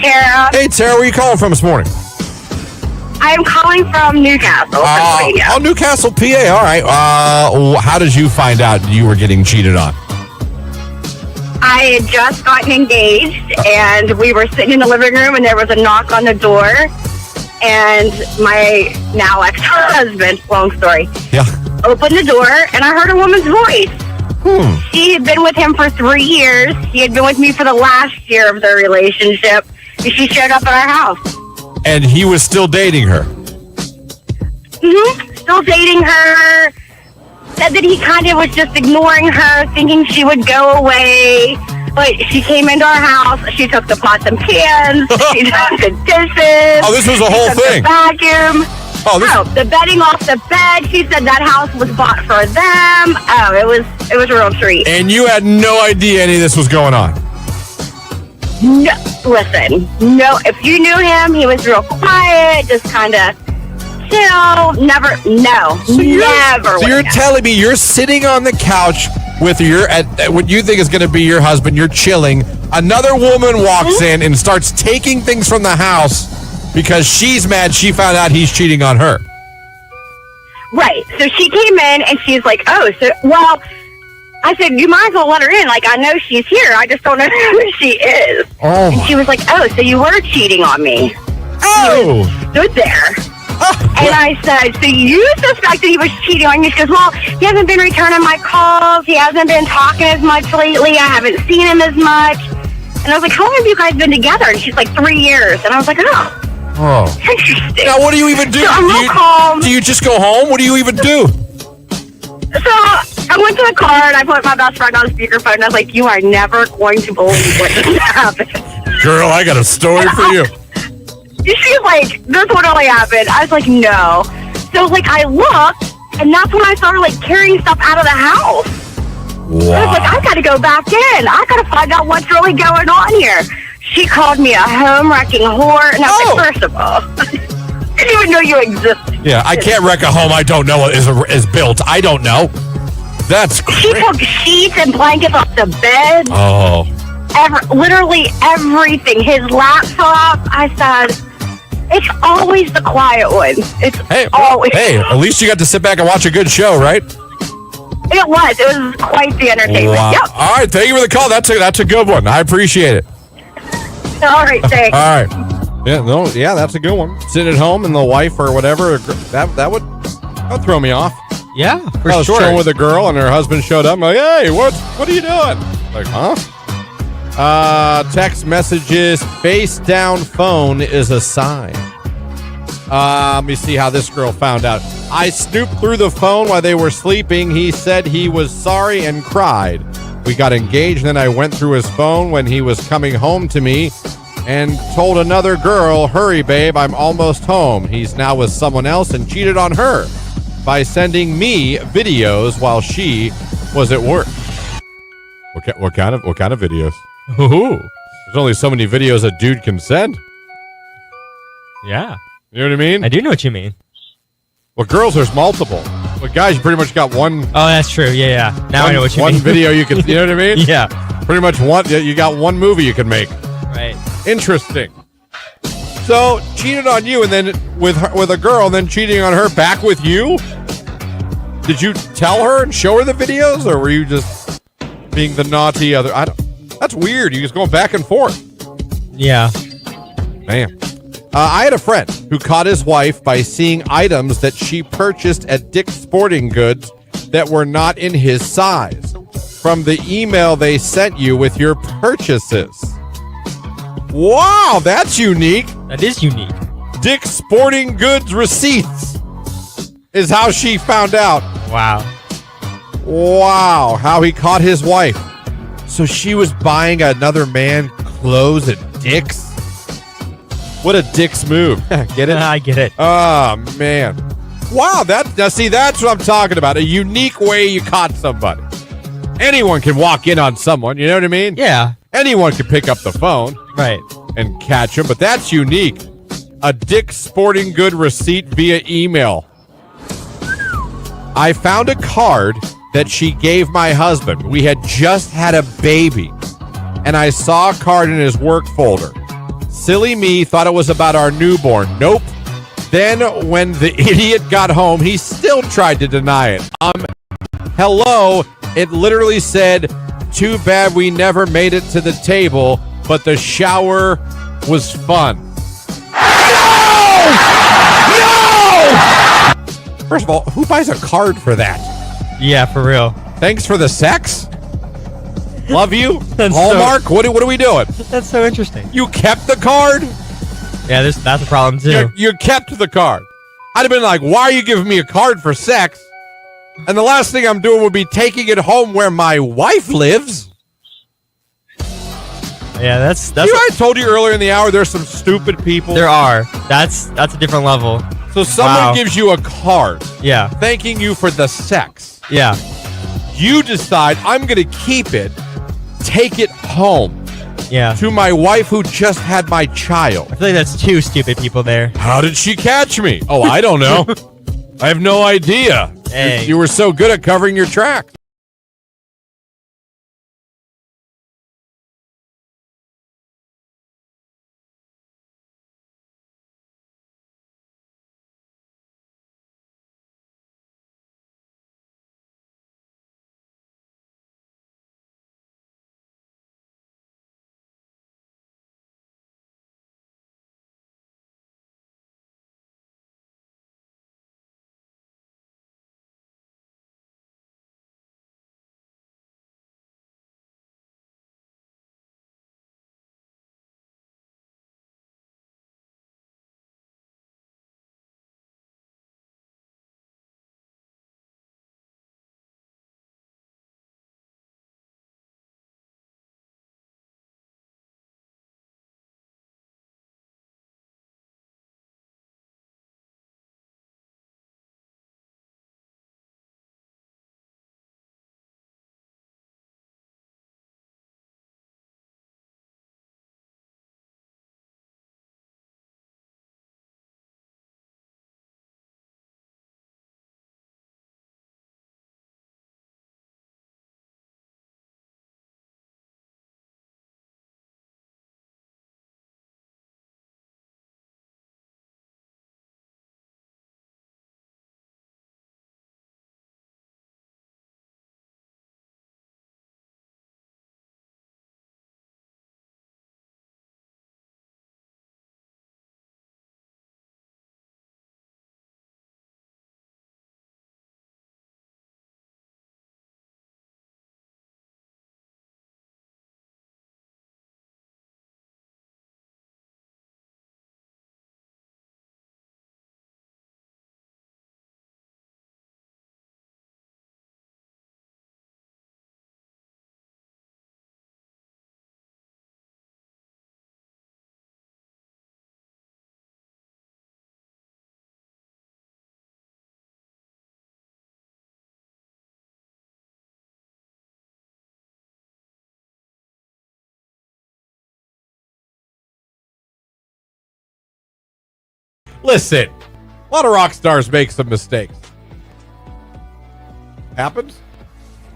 Tara. Hey, Tara, where are you calling from this morning? I'm calling from Newcastle, Pennsylvania. Oh, Newcastle, PA. All right. How did you find out you were getting cheated on? I had just gotten engaged, and we were sitting in the living room, and there was a knock on the door, and my now ex-husband, long story, opened the door, and I heard a woman's voice. She had been with him for 3 years. He had been with me for the last year of their relationship, and she showed up at our house. And he was still dating her? Still dating her. Said that he kind of was just ignoring her, thinking she would go away. But she came into our house. She took the pots and pans. She took the dishes. Oh, this was a whole thing. The vacuum. The bedding off the bed. She said that house was bought for them. Oh, it was a real treat. And you had no idea any of this was going on? No, listen. No, if you knew him, he was real quiet, just kind of chill. Never. So you're telling me you're sitting on the couch with what you think is going to be your husband. You're chilling. Another woman walks in and starts taking things from the house because she's mad she found out he's cheating on her. Right. So she came in and she's like, I said, you might as well let her in. Like, I know she's here. I just don't know who she is. Oh. And she was like, so you were cheating on me. Oh. He stood there. And I said, so you suspected he was cheating on you? She goes, well, he hasn't been returning my calls. He hasn't been talking as much lately. I haven't seen him as much. And I was like, how long have you guys been together? And she's like, 3 years. And I was like, oh. Interesting. Now, what do you even do? So I'm real calm. Do you just go home? What do you even do? So I went to the car and I put my best friend on speakerphone. And I was like, you are never going to believe what just happened. Girl, I got a story for you. She's like, this would only happen. I was like, no. So, I looked, and that's when I started, carrying stuff out of the house. Wow. I was like, I got to go back in. I got to find out what's really going on here. She called me a home-wrecking whore, and I was like, first of all, I didn't even know you existed. Yeah, I can't wreck a home I don't know is built. I don't know. That's crazy. She took sheets and blankets off the bed. Oh. Literally everything. His laptop, I said, it's always the quiet one. It's always. Hey, at least you got to sit back and watch a good show, right? It was quite the entertainment. Wow. Yep. All right, thank you for the call. That's a good one. I appreciate it. All right, thanks. All right. Yeah, that's a good one. Sitting at home and the wife or whatever, that would throw me off. Yeah, for I was sure. chilling with a girl and her husband showed up. I'm like, hey, what are you doing? Like, huh? Text messages, face down phone is a sign. Let me see how this girl found out. I snooped through the phone while they were sleeping. He said he was sorry and cried. We got engaged, then I went through his phone when he was coming home to me and told another girl, hurry, babe, I'm almost home. He's now with someone else and cheated on her by sending me videos while she was at work. What kind of videos? Ooh. There's only so many videos a dude can send. Yeah. You know what I mean? I do know what you mean. Well, girls, there's multiple. But guys, you pretty much got one. Oh, that's true. Yeah. Now I know what you mean. One video you can, you know what I mean? Yeah. Pretty much you got one movie you can make. Right. Interesting. So, cheated on you and then with a girl and then cheating on her back with you? Did you tell her and show her the videos, or were you just being the naughty other? That's weird. You just going back and forth. Yeah. Man. I had a friend who caught his wife by seeing items that she purchased at Dick's Sporting Goods that were not in his size from the email they sent you with your purchases. Wow, that's unique. That is unique. Dick's Sporting Goods receipts is how she found out. Wow, how he caught his wife. So she was buying another man clothes at Dick's? What a Dick's move. Get it? I get it. Oh, man. Wow, that's what I'm talking about. A unique way you caught somebody. Anyone can walk in on someone, you know what I mean? Yeah. Anyone can pick up the phone. Right. And catch him, but that's unique. A Dick's Sporting Good receipt via email. I found a card that she gave my husband. We had just had a baby, and I saw a card in his work folder. Silly me, thought it was about our newborn. Nope. Then when the idiot got home, he still tried to deny it. Hello, it literally said, too bad we never made it to the table, but the shower was fun. No! First of all, who buys a card for that? Yeah, for real. Thanks for the sex? Love you? That's Hallmark? What are we doing? That's so interesting. You kept the card? Yeah, that's a problem too. You kept the card. I'd have been like, why are you giving me a card for sex? And the last thing I'm doing would be taking it home where my wife lives. Yeah, that's. You know, I told you earlier in the hour there's some stupid people. There are. That's a different level. So someone gives you a card. Yeah. Thanking you for the sex. Yeah. You decide I'm going to keep it, take it home. Yeah. To my wife who just had my child. I feel like that's two stupid people there. How did she catch me? Oh, I don't know. I have no idea. Hey. You were so good at covering your tracks. Listen, a lot of rock stars make some mistakes. Happens?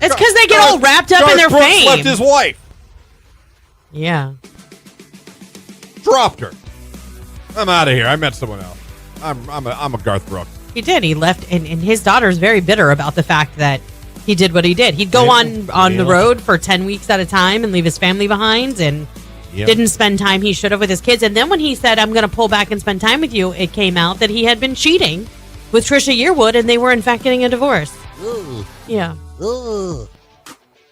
It's because they get all wrapped up in their Brooks fame. left his wife. Yeah. Dropped her. I'm out of here. I met someone else. I'm a Garth Brooks. He did. He left, and his daughter's very bitter about the fact that he did what he did. He'd go on the road for 10 weeks at a time and leave his family behind, and didn't spend time he should have with his kids. And then when he said, I'm going to pull back and spend time with you, it came out that he had been cheating with Trisha Yearwood, and they were, in fact, getting a divorce. Ooh. Yeah. Ooh.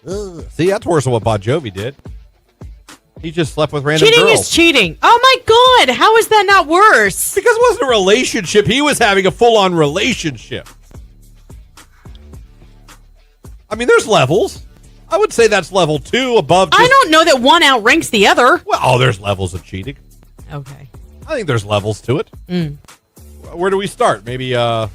Ooh. See, that's worse than what Bon Jovi did. He just slept with random Cheating girls. is cheating. Oh, my God. How is that not worse? Because it wasn't a relationship. He was having a full-on relationship. I mean, there's levels. I would say that's level 2 above. I don't know that one outranks the other. Well, there's levels of cheating. Okay. I think there's levels to it. Where do we start? Maybe, like,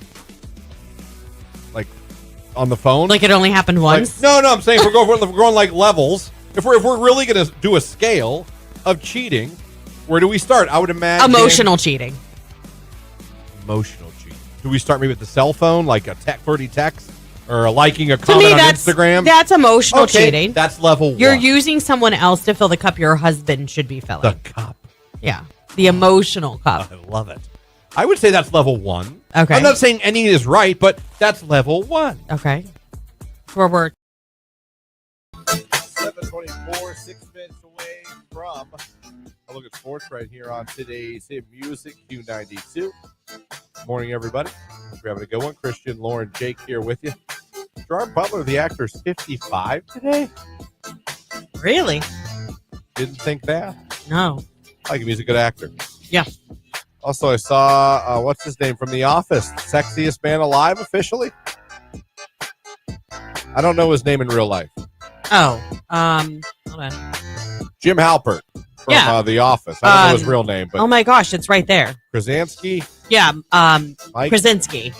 on the phone? Like it only happened once? Like, no, I'm saying if we're going like levels. If we're really going to do a scale of cheating, where do we start? I would imagine Emotional cheating. Emotional cheating. Do we start maybe with the cell phone, like a flirty text, or liking a comment on Instagram? That's emotional cheating. That's level 1. You're using someone else to fill the cup your husband should be filling. The cup. Yeah. The emotional cup. I love it. I would say that's level 1. Okay. I'm not saying any is right, but that's level 1. Okay. We're 7:24, 6 minutes away from a look at sports right here on today's Hit Music Q92. Morning, everybody. We're having a good one. Christian, Lauren, Jake here with you. Gerard Butler, the actor, is 55 today. Really? Didn't think that. No. I think he's a good actor. Yeah. Also, I saw, what's his name from The Office? Sexiest man alive officially? I don't know his name in real life. Oh. Hold on. Jim Halpert from The Office. I don't know his real name, but oh my gosh, it's right there. Krasinski? Yeah. Mike? Krasinski.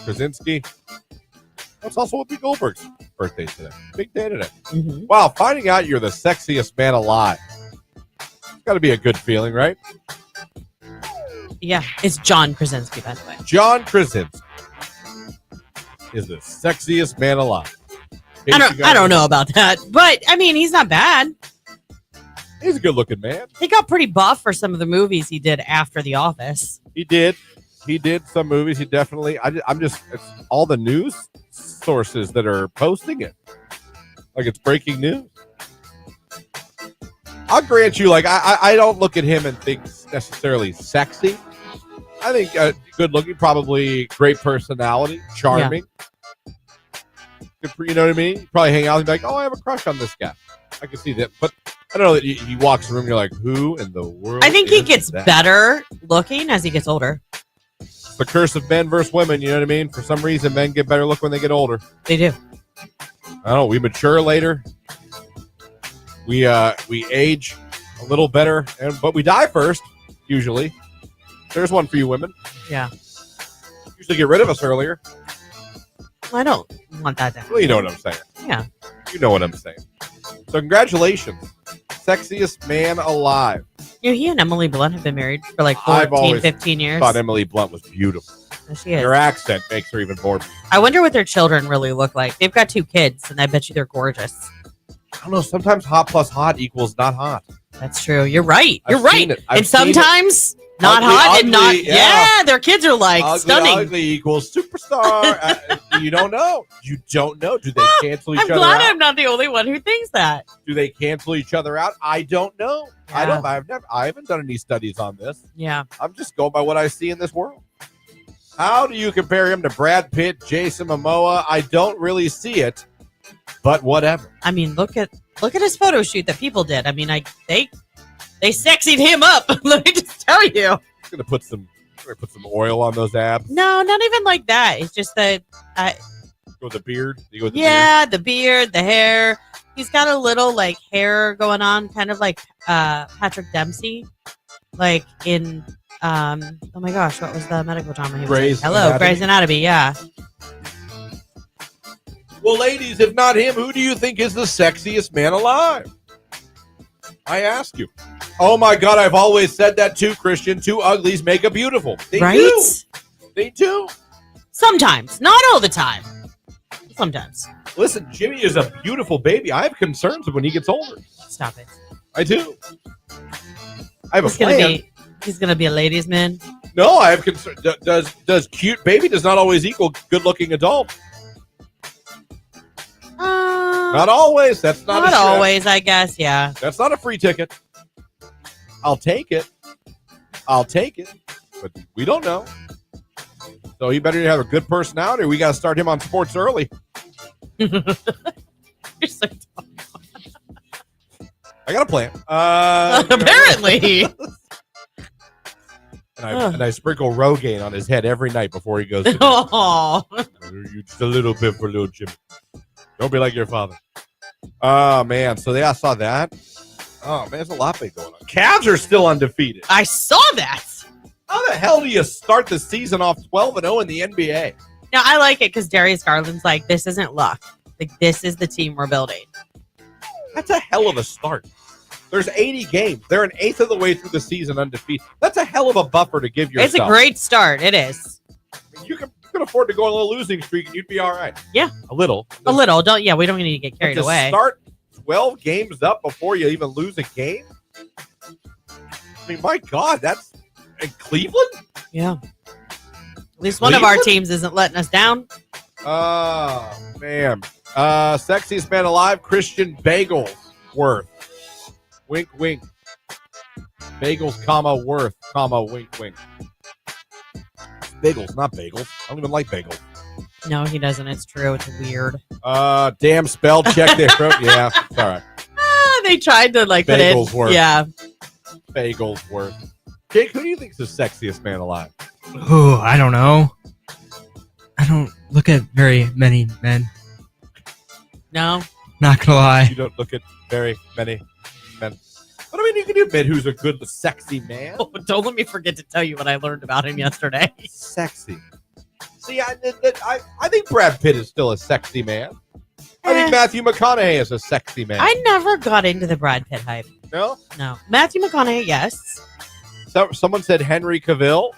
That's also Whoopi Goldberg's birthday today. Big day today. Mm-hmm. Wow, finding out you're the sexiest man alive. It's got to be a good feeling, right? Yeah, it's John Krasinski, by the way. John Krasinski is the sexiest man alive. I don't know about that, but I mean, he's not bad. He's a good-looking man. He got pretty buff for some of the movies he did after The Office. He did some movies. He definitely. It's all the news sources that are posting it, like it's breaking news. I'll grant you, like I don't look at him and think necessarily sexy. I think good-looking, probably great personality, charming. Yeah. Good for, you know what I mean? Probably hang out and be like, oh, I have a crush on this guy. I can see that, but I don't know that he walks the room. You're like, who in the world? I think he gets better looking as he gets older. It's the curse of men versus women. You know what I mean? For some reason, men get better look when they get older. They do. I don't know. We mature later. We age a little better, but we die first. Usually, there's one for you women. Yeah. Usually get rid of us earlier. I don't want that to happen. Well, you know what I'm saying. Yeah. You know what I'm saying. So congratulations. Sexiest man alive. You know, he and Emily Blunt have been married for like 14, 15 years. I thought Emily Blunt was beautiful. Oh, she is. Her accent makes her even more beautiful. I wonder what their children really look like. They've got 2 kids, and I bet you they're gorgeous. I don't know. Sometimes hot plus hot equals not hot. That's true. You're right. You're I've right. And sometimes not ugly, hot ugly, and not. Yeah, their kids are like ugly, stunning. Ugly equals superstar. You don't know. You don't know. Do they cancel each other out? I'm glad I'm not the only one who thinks that. Do they cancel each other out? I don't know. Yeah. I haven't done any studies on this. Yeah. I'm just going by what I see in this world. How do you compare him to Brad Pitt, Jason Momoa? I don't really see it, but whatever. I mean, look at his photo shoot that people did. I mean, they sexied him up. Let me just tell you. Gonna put some oil on those abs. No, not even like that. It's just that Go with the beard. The beard, the hair. He's got a little like hair going on, kind of like Patrick Dempsey, like in oh my gosh, what was the medical drama he was in? Hello, Grey's Anatomy. Yeah. Well, ladies, if not him, who do you think is the sexiest man alive? I ask you. Oh my God, I've always said that too, Christian. 2 uglies make a beautiful. They do. They do. Sometimes, not all the time. Sometimes. Listen, Jimmy is a beautiful baby. I have concerns when he gets older. Stop it. I do. I have a plan. He's gonna be a ladies' man. No, I have concern. Does cute baby does not always equal good looking adult? Not always. That's not always. I guess. Yeah. That's not a free ticket. I'll take it. But we don't know. So he better have a good personality. Or we got to start him on sports early. You're so dumb. I got a plan. Apparently. And I sprinkle Rogaine on his head every night before he goes to bed. Oh. Just a little bit for little Jimmy. Don't be like your father. Oh, man. So I saw that. Oh, man, there's a lot big going on. Cavs are still undefeated. I saw that. How the hell do you start the season off 12-0 in the NBA? Now, I like it because Darius Garland's like, this isn't luck. Like, this is the team we're building. That's a hell of a start. There's 80 games. They're an eighth of the way through the season undefeated. That's a hell of a buffer to give yourself. It's a great start. It is. You can afford to go on a little losing streak and you'd be all right. Yeah. A little. We don't need to get carried away. Start 12 games up before you even lose a game? I mean, my God, that's in Cleveland? Yeah. At least one of our teams isn't letting us down. Oh, man. Sexiest man alive, Christian Bagelsworth. Wink, wink. Bagels, comma, worth, comma, wink, wink. Bagels, not bagels. I don't even like bagels. No, he doesn't. It's true. It's weird. Damn spell check there. Yeah, it's all right. They tried to like Bagelsworth. put it. Yeah. Bagelsworth. Jake, who do you think is the sexiest man alive? Oh, I don't know. I don't look at very many men. No. Not gonna lie. You don't look at very many men. But I mean, you can admit who's a good, sexy man. Oh, don't let me forget to tell you what I learned about him yesterday. Sexy. See, I think Brad Pitt is still a sexy man. I think Matthew McConaughey is a sexy man. I never got into the Brad Pitt hype. No? No. Matthew McConaughey, yes. So, someone said Henry Cavill,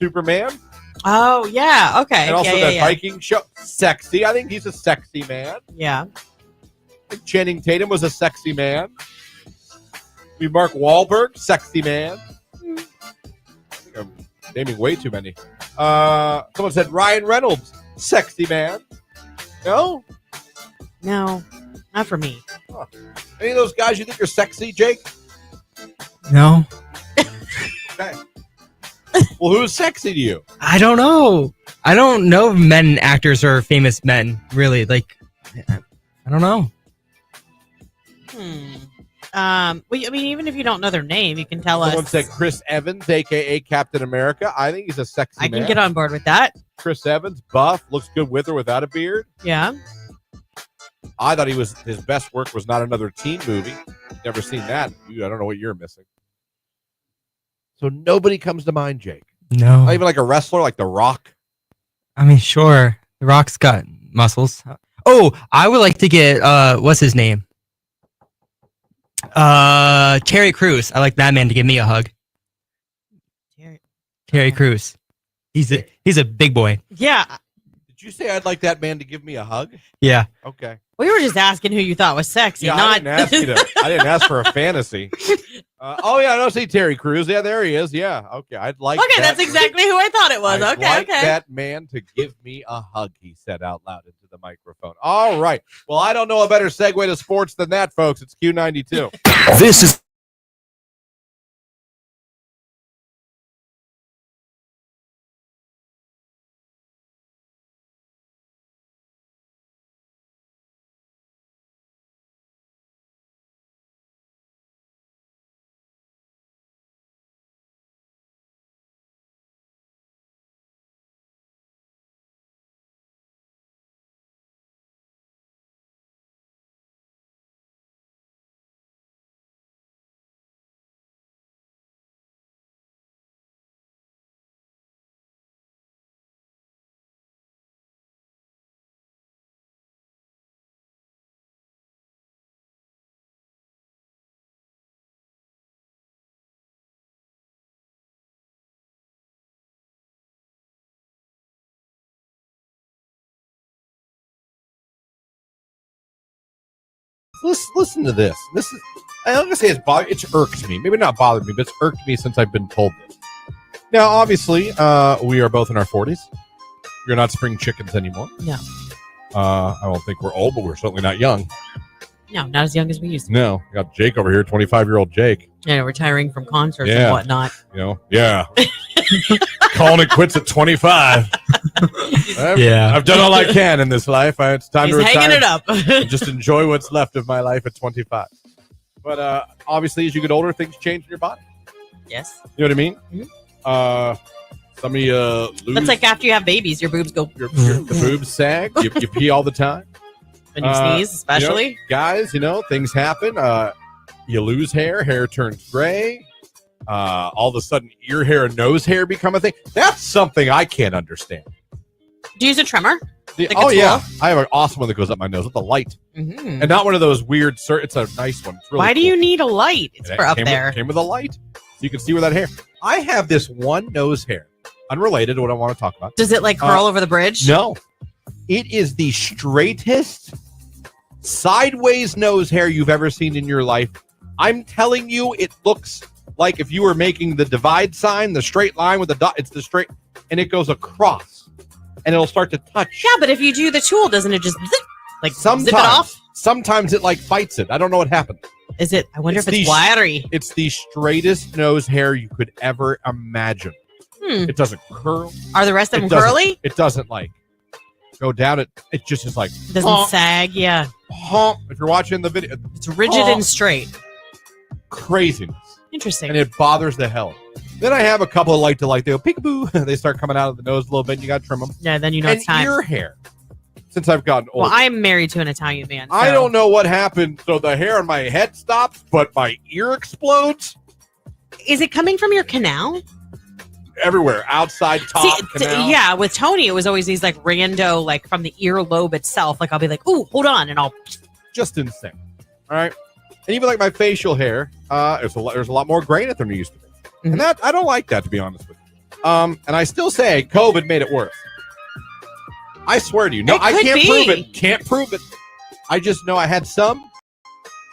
Superman. Oh, yeah. Okay. And also yeah, that Viking show. Sexy. I think he's a sexy man. Yeah. I think Channing Tatum was a sexy man. Mark Wahlberg, sexy man. I think I'm naming way too many. Someone said Ryan Reynolds, sexy man. No? No. Not for me. Huh. Any of those guys you think are sexy, Jake? No. Okay. Well, who's sexy to you? I don't know. I don't know if men actors or famous men, really. Like, I don't know. Well, I mean, even if you don't know their name, you can tell Someone us. said Chris Evans, a.k.a. Captain America. I think he's a sexy man. I can get on board with that. Chris Evans, buff, looks good with or without a beard. Yeah. I thought his best work was Not Another Teen Movie. Never seen that. I don't know what you're missing. So nobody comes to mind, Jake. No. Not even like a wrestler like The Rock. I mean, sure. The Rock's got muscles. Oh, I would like to get, what's his name? Terry Crews. I like that man to give me a hug. Terry Crews. He's a big boy. Yeah. Did you say I'd like that man to give me a hug? Yeah. Okay. We were just asking who you thought was sexy, Yeah, not. I didn't ask for a fantasy. Oh yeah, I don't see Terry Crews. Yeah, there he is. Yeah. Okay. I'd like. Okay, that's exactly who I thought it was. I'd Okay. like that man to give me a hug, he said out loud into the microphone. All right. Well, I don't know a better segue to sports than that, folks. It's Q92. This is Listen to this. I'm not gonna say it's irked me. Maybe not bothered me, but it's irked me since I've been told this. Now, obviously, we are both in our 40s. We're not spring chickens anymore. No. I don't think we're old, but we're certainly not young. No, not as young as we used to be. No. We got Jake over here, 25-year-old Jake. Yeah, retiring from concerts and whatnot. Yeah. Calling it quits at 25. I've done all I can in this life. It's time to retire. Hanging it up. And just enjoy what's left of my life at 25. But obviously, as you get older, things change in your body. Yes. You know what I mean? Mm-hmm. Some of you lose. That's like after you have babies, your boobs go. The boobs sag. You pee all the time. When you sneeze, especially. Guys, things happen. You lose hair. Hair turns gray. All of a sudden, ear hair and nose hair become a thing. That's something I can't understand. Do you use a trimmer? Yeah. I have an awesome one that goes up my nose with a light. Mm-hmm. And not one of those weird, it's a nice one. It's really Why do cool. you need a light? It's for up there. Came with a light. So you can see where that hair. I have this one nose hair. Unrelated to what I want to talk about. Does it like curl over the bridge? No. It is the straightest sideways nose hair you've ever seen in your life. I'm telling you, it looks like if you were making the divide sign, the straight line with the dot, it's the straight, and it goes across, and it'll start to touch. Yeah, but if you do the tool, doesn't it just zip it off? Sometimes it like fights it. I don't know what happened. Is it? I wonder if it's wiry. It's the straightest nose hair you could ever imagine. It doesn't curl. Are the rest of them curly? It doesn't like go down. It just is like doesn't sag. Yeah. If you're watching the video, it's rigid and straight. Craziness. Interesting. And it bothers the hell. Then I have a couple of they go peekaboo. They start coming out of the nose a little bit. And you got to trim them. Yeah, then you know it's time. Ear hair. Since I've gotten older. Well, I am married to an Italian man. So. I don't know what happened. So the hair on my head stops, but my ear explodes. Is it coming from your canal? Everywhere, outside, top, canal. Yeah, with Tony, it was always these like rando, like from the earlobe itself. Like I'll be like, "Ooh, hold on," and I'll just insane. All right, and even like my facial hair, there's a lot more gray in it than there used to be, and that I don't like that, to be honest with you. And I still say COVID made it worse. I swear to you, no, I can't prove it. Can't prove it. I just know I had some.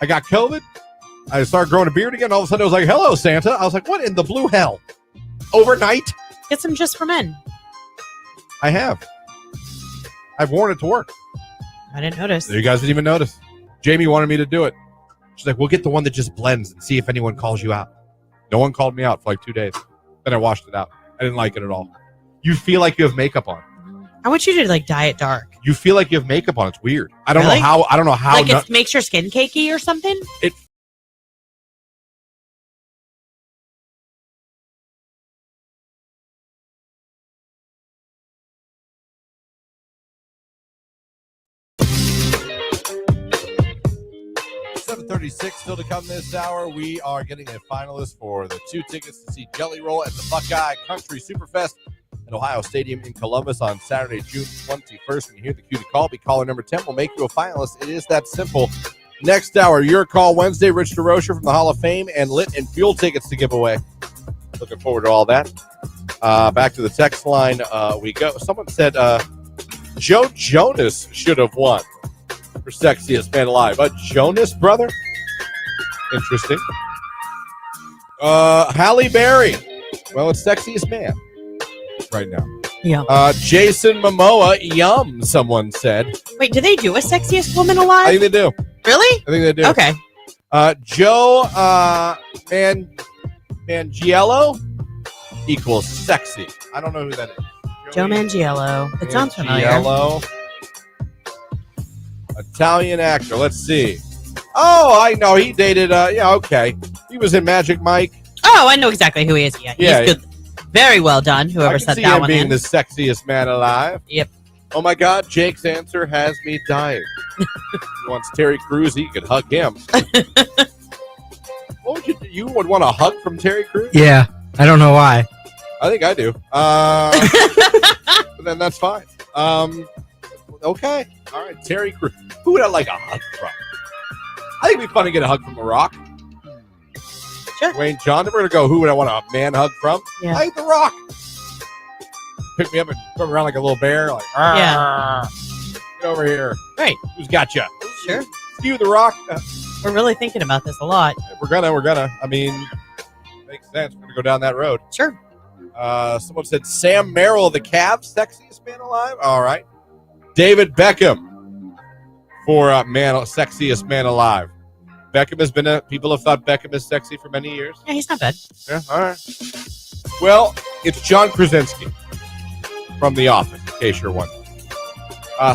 I got COVID. I started growing a beard again. All of a sudden, I was like, "Hello, Santa." I was like, "What in the blue hell?" Overnight. Get some just for men. I have. I've worn it to work. I didn't notice. You guys didn't even notice. Jamie wanted me to do it. She's like, we'll get the one that just blends and see if anyone calls you out. No one called me out for like 2 days. Then I washed it out. I didn't like it at all. You feel like you have makeup on. I want you to like dye it dark. You feel like you have makeup on. It's weird. I don't know how. Like it makes your skin cakey or something? It. Still to come this hour. We are getting a finalist for the 2 tickets to see Jelly Roll at the Buckeye Country Superfest at Ohio Stadium in Columbus on Saturday, June 21st. When you hear the cue to call, be caller number 10. We'll make you a finalist. It is that simple. Next hour, your call Wednesday. Rich DeRocher from the Hall of Fame and Lit and Fuel tickets to give away. Looking forward to all that. Back to the text line we go. Someone said Joe Jonas should have won for Sexiest Man Alive. A Jonas brother? Interesting. Halle Berry. Well, it's Sexiest Man right now. Yeah. Jason Momoa. Yum, someone said. Wait, do they do a Sexiest Woman Alive? I think they do. Really? I think they do. Okay. Joe Mangiello equals sexy. I don't know who that is. Joe Mangiello. It sounds familiar. Italian actor. Let's see. Oh, I know. He dated, okay. He was in Magic Mike. Oh, I know exactly who he is. Yeah, he's good. Very well done, whoever said that one. Being the sexiest man alive. Yep. Oh, my God. Jake's answer has me dying. He wants Terry Crews. He could hug him. What would you do? You would want a hug from Terry Crews? Yeah. I don't know why. I think I do. But then that's fine. Okay. All right. Terry Crews. Who would I like a hug from? I think it'd be fun to get a hug from The Rock. Sure. Wayne John. We're going to go, who would I want a man hug from? Yeah. I think The Rock. Pick me up and come around like a little bear. Like, yeah. Get over here. Right. Who's got you? Sure. You, The Rock. We're really thinking about this a lot. We're gonna. I mean, makes sense. We're going to go down that road. Sure. Someone said Sam Merrill, the Cavs, sexiest man alive. All right. David Beckham. For sexiest man alive. Beckham has been people have thought Beckham is sexy for many years. Yeah, he's not bad. Yeah, all right. Well, it's John Krasinski from The Office, in case you're wondering.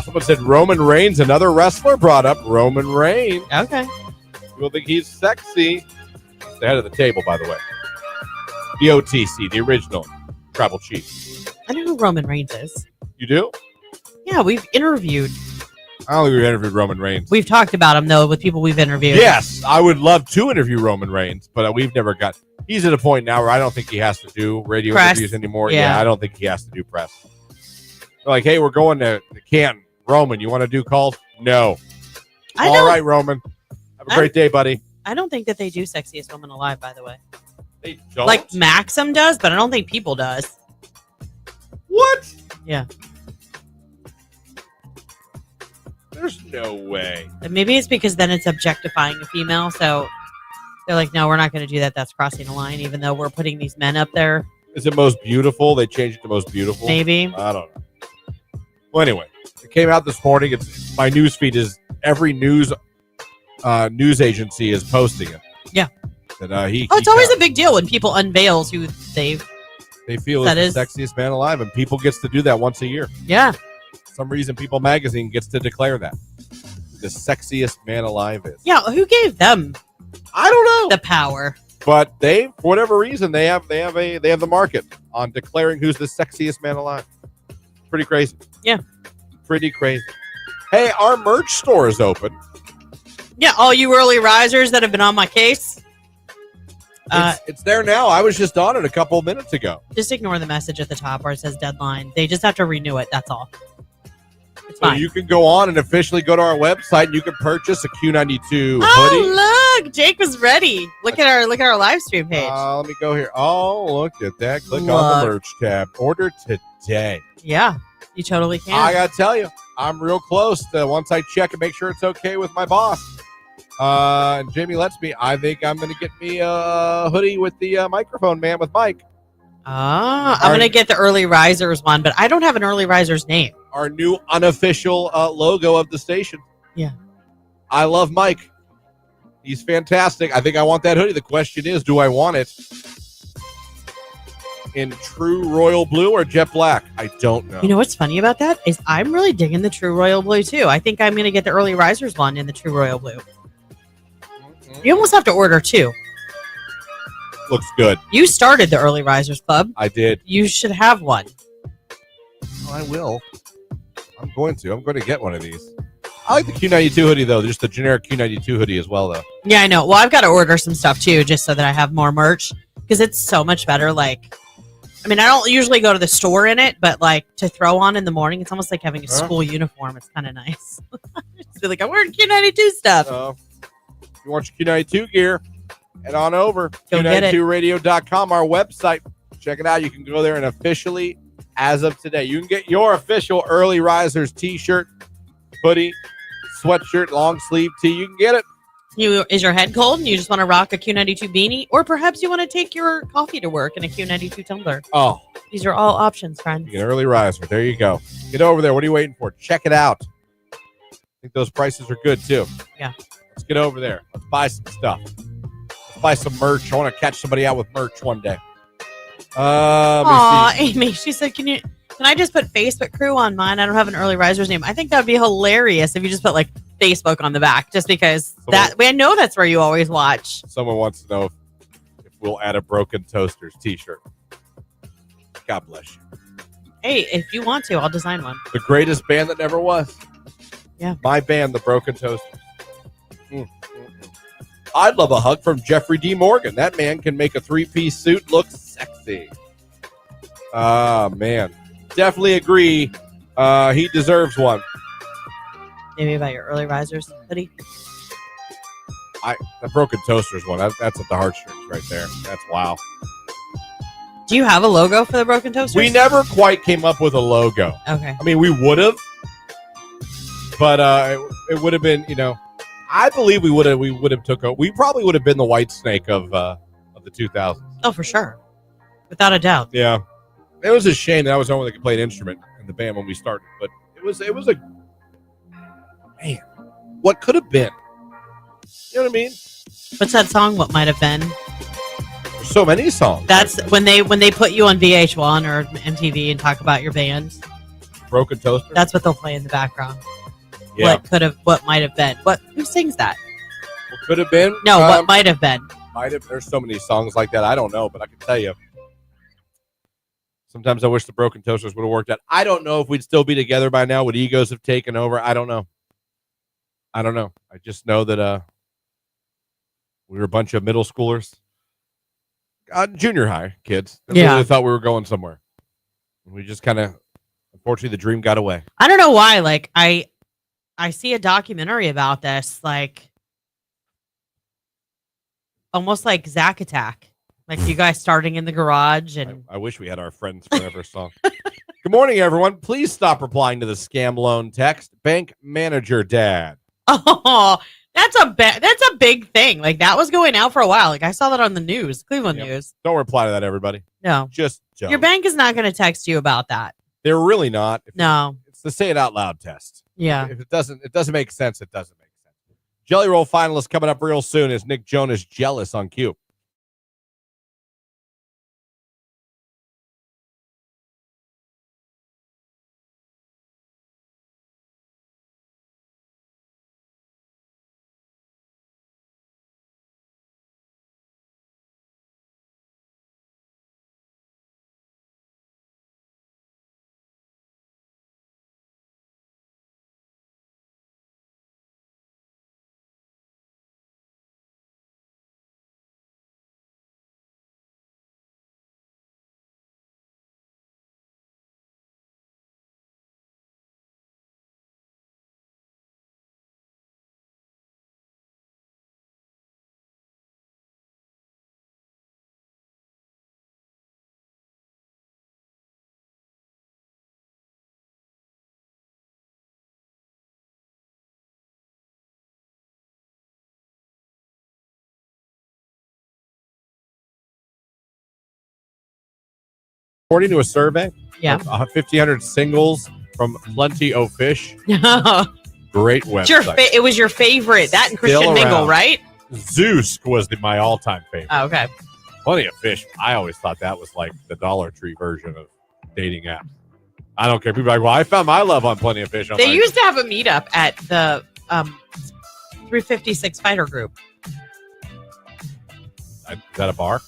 Someone said Roman Reigns, another wrestler brought up Roman Reigns. Okay. People think he's sexy. He's the head of the table, by the way. The OTC, the original tribal chief. I know who Roman Reigns is. You do? Yeah, we've interviewed. I don't think we've interviewed Roman Reigns. We've talked about him, though, with people we've interviewed. Yes, I would love to interview Roman Reigns, but we've never got... He's at a point now where I don't think he has to do radio interviews anymore. Yeah, I don't think he has to do press. They're like, hey, we're going to Canton. Roman, you want to do calls? No. All right, Roman. Have a great day, buddy. I don't think that they do Sexiest Woman Alive, by the way. They don't? Like Maxim does, but I don't think People does. What? Yeah. There's no way. Maybe it's because then it's objectifying a female, so They're like, no, we're not going to do that. That's crossing a line, even though we're putting these men up there. Is it most beautiful? They changed it to most beautiful? Maybe. I don't know. Well, anyway, it came out this morning. It's my news feed is every news agency is posting it. Yeah. That it's always a big deal when people unveils who they feel is the sexiest man alive, and People gets to do that once a year. Yeah. For some reason, People magazine gets to declare that the sexiest man alive is. Yeah, who gave them? I don't know the power. But they, for whatever reason, they have the market on declaring who's the sexiest man alive. Pretty crazy. Yeah. Pretty crazy. Hey, our merch store is open. Yeah, all you early risers that have been on my case. It's there now. I was just on it a couple of minutes ago. Just ignore the message at the top where it says deadline. They just have to renew it. That's all. It's so fine. You can go on and officially go to our website and you can purchase a Q92 hoodie. Oh, look. Jake was ready. Look at our live stream page. Let me go here. Oh, look at that. Click on the merch tab. Order today. Yeah, you totally can. I got to tell you, I'm real close to once I check and make sure it's okay with my boss. And Jamie lets me. I think I'm going to get me a hoodie with the microphone man with Mike. I'm going to get the early risers one, but I don't have an early riser's name. Our new unofficial logo of the station. Yeah. I love Mike. He's fantastic. I think I want that hoodie. The question is, do I want it in true royal blue or jet black? I don't know. You know what's funny about that is I'm really digging the true royal blue too. I think I'm going to get the early risers one in the true royal blue. You almost have to order two. Looks good. You started the Early Risers Club. I did. You should have one. Oh, I will. I'm going to get one of these. I like the Q92 hoodie, though. Just the generic Q92 hoodie as well, though. Yeah, I know. Well, I've got to order some stuff, too, just so that I have more merch. Because it's so much better. Like, I mean, I don't usually go to the store in it, but, like, to throw on in the morning, it's almost like having a school uniform. It's kind of nice. Just be like, I'm wearing Q92 stuff. If you want your Q92 gear, head on over. Q92radio.com, our website. Check it out. You can go there and officially, as of today, you can get your official Early Risers t-shirt, hoodie, sweatshirt, long sleeve tee. You can get it. Is your head cold and you just want to rock a Q92 beanie? Or perhaps you want to take your coffee to work in a Q92 tumbler. Oh. These are all options, friends. You get Early Riser. There you go. Get over there. What are you waiting for? Check it out. I think those prices are good, too. Yeah. Let's get over there. Let's buy some stuff. Let's buy some merch. I want to catch somebody out with merch one day. Aw, Amy, she said, can I just put Facebook crew on mine? I don't have an early riser's name. I think that would be hilarious if you just put like Facebook on the back, just because I know that's where you always watch. Someone wants to know if we'll add a Broken Toasters t-shirt. God bless you. Hey, if you want to, I'll design one. The greatest band that never was. Yeah. My band, the Broken Toasters. I'd love a hug from Jeffrey D. Morgan. That man can make a three-piece suit look sexy. Man. Definitely agree. He deserves one. Maybe about your early risers hoodie? The Broken Toasters one. That's at the heartstrings right there. That's wow. Do you have a logo for the Broken Toasters? We never quite came up with a logo. Okay. I mean, we would have. But it would have been, I believe we would have we probably would have been the White Snake of the 2000s. Oh, for sure. Without a doubt. Yeah. It was a shame that I was the only one that could play an instrument in the band when we started, but it was a man, what could have been? You know what I mean? What's that song? What might have been? There's so many songs. That's when they put you on VH1 or MTV and talk about your band. Broken Toaster. That's what they'll play in the background. Yeah. What might have been? Who sings that? What could have been? No, what might have been. There's so many songs like that. I don't know, but I can tell you. Sometimes I wish the Broken Toasters would have worked out. I don't know if we'd still be together by now. Would egos have taken over? I don't know. I just know that we were a bunch of middle schoolers, junior high kids. That really thought we were going somewhere. We just kind of, unfortunately, the dream got away. I don't know why. Like I see a documentary about this, like almost like Zack Attack. Like you guys starting in the garage. And I wish we had our Friends Forever song. Good morning, everyone. Please stop replying to the scam loan text. Bank manager dad. Oh, That's a big thing. Like that was going out for a while. Like I saw that on the news, Cleveland news. Don't reply to that, everybody. No, just don't. Your bank is not going to text you about that. They're really not. No, it's the say it out loud test. Yeah. If it doesn't make sense. It doesn't make sense. Jelly Roll finalist coming up real soon is Nick Jonas Jealous on Q. According to a survey, yeah, 1,500 singles from Plenty O Fish. Great website. It was your favorite. That and Christian Mingle, right? Zeus was my all-time favorite. Oh, okay. Plenty of Fish. I always thought that was like the Dollar Tree version of dating apps. I don't care. People are like, well, I found my love on Plenty of Fish. They used to have a meetup at the 356 Fighter Group. Is that a bar?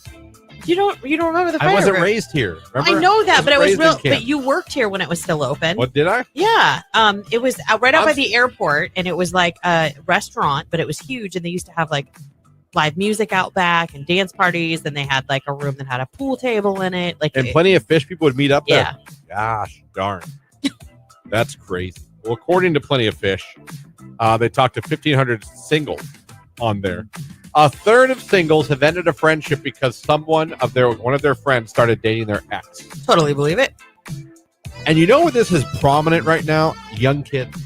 You don't remember the Fighter I wasn't Group. raised here. Remember? I know that, but it was real. But you worked here when it was still open. What, did I? Yeah. It was right out by the airport, and it was like a restaurant, but it was huge, and they used to have like live music out back and dance parties, and they had like a room that had a pool table in it. Like, and Plenty of Fish people would meet up there. Yeah. Gosh darn. That's crazy. Well, according to Plenty of Fish, they talked to 1,500 singles on there. A third of singles have ended a friendship because one of their friends started dating their ex. Totally believe it. And you know what this is prominent right now? Young kids.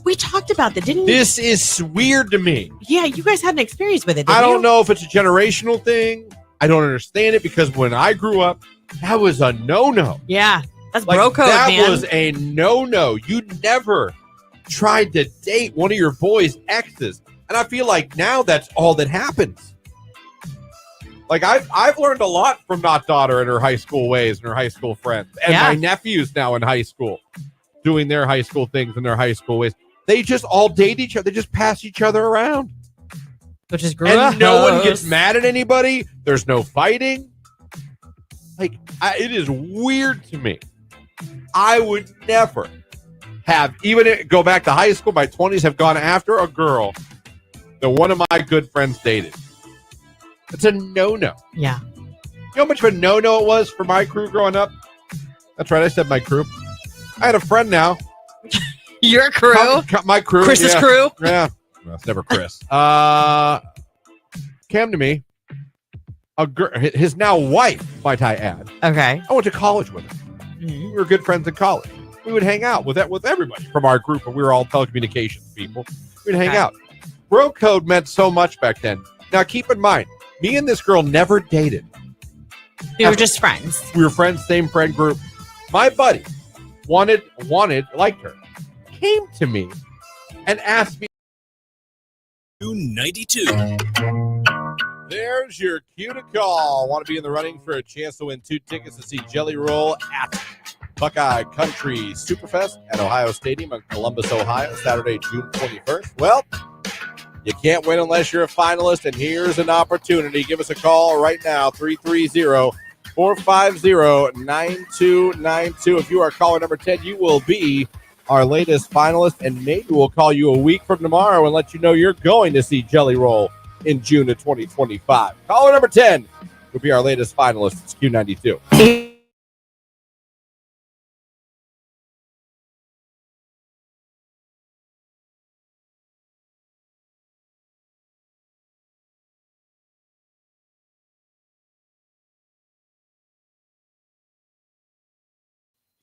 We talked about that, didn't we? This is weird to me. Yeah, you guys had an experience with it, I don't know if it's a generational thing. I don't understand it because when I grew up, that was a no-no. Yeah, that's bro code, man. That was a no-no. You never tried to date one of your boys' exes. And I feel like now that's all that happens. Like I've learned a lot from Not Daughter and her high school ways and her high school friends. And my nephews now in high school doing their high school things and their high school ways. They just all date each other. They just pass each other around. Which is gross. And no one gets mad at anybody. There's no fighting. Like, it is weird to me. I would never go back to high school. My 20s have gone after a girl that one of my good friends dated. It's a no-no. Yeah. You know how much of a no-no it was for my crew growing up? That's right, I said my crew. I had a friend now. Your crew? My crew. Chris's crew? Yeah. Well, it's never Chris. Came to me. His now wife, might I add. Okay. I went to college with him. Mm-hmm. We were good friends in college. We would hang out with everybody from our group, and we were all telecommunications people. We'd hang out. Bro code meant so much back then. Now, keep in mind, me and this girl never dated. We were just friends. We were friends, same friend group. My buddy liked her, came to me and asked me. Q92. There's your cue to call. Want to be in the running for a chance to win 2 tickets to see Jelly Roll at Buckeye Country Superfest at Ohio Stadium in Columbus, Ohio, Saturday, June 21st. Well, you can't win unless you're a finalist, and here's an opportunity. Give us a call right now, 330-450-9292. If you are caller number 10, you will be our latest finalist, and maybe we'll call you a week from tomorrow and let you know you're going to see Jelly Roll in June of 2025. Caller number 10 will be our latest finalist. It's Q92.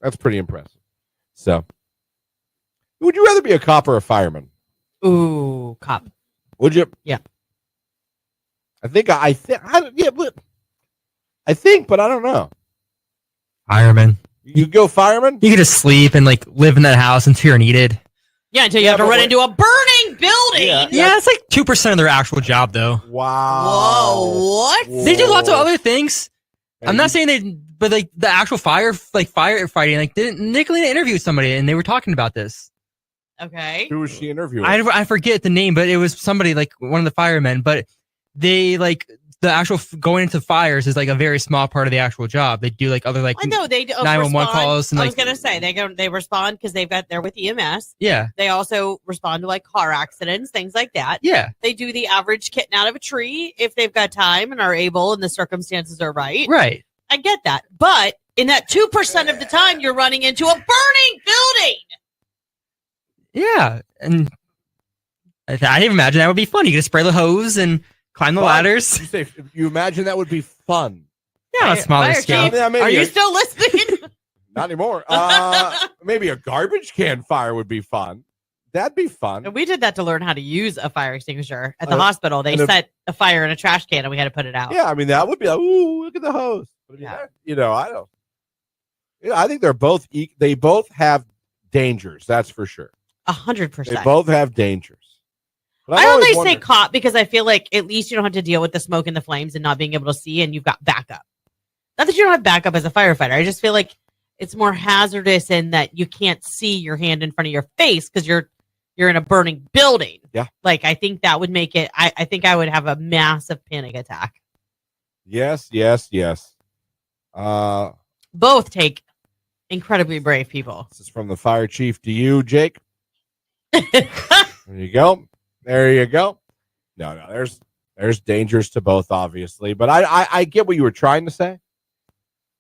That's pretty impressive. So, would you rather be a cop or a fireman? Ooh, cop. Would you? Yeah. I think, but I don't know. Fireman. You go fireman? You could just sleep and like live in that house until you're needed. Yeah, until you have to run into a burning building. Yeah, it's like 2% of their actual job, though. Wow. Whoa, what? They do lots of other things. I'm not saying they, but like the actual firefighting, like Nicolina interviewed somebody and they were talking about this. Okay. Who was she interviewing? I forget the name, but it was somebody like one of the firemen. But they like the actual going into fires is like a very small part of the actual job. They do like other like I know they 911 calls. And, I was gonna say they respond because they're with EMS. Yeah. They also respond to like car accidents, things like that. Yeah. They do the average kitten out of a tree if they've got time and are able and the circumstances are right. Right. I get that, but in that 2% of the time, you're running into a burning building. Yeah, and I didn't imagine that would be fun. You could spray the hose and climb the ladders. You imagine that would be fun? Yeah, on a smaller scale. Are you still listening? Not anymore. Maybe a garbage can fire would be fun. That'd be fun. And we did that to learn how to use a fire extinguisher at the hospital. They set a fire in a trash can and we had to put it out. Yeah, I mean that would be like, ooh, look at the hose. But I don't. I think they're both. They both have dangers. That's for sure. 100%. They both have dangers. I only say cop because I feel like at least you don't have to deal with the smoke and the flames and not being able to see, and you've got backup. Not that you don't have backup as a firefighter. I just feel like it's more hazardous in that you can't see your hand in front of your face because you're in a burning building. Yeah. Like I think that would make it. I think I would have a massive panic attack. Yes. Both take incredibly brave people. This is from the fire chief to you, Jake. There you go. No, there's dangers to both, obviously. But I get what you were trying to say.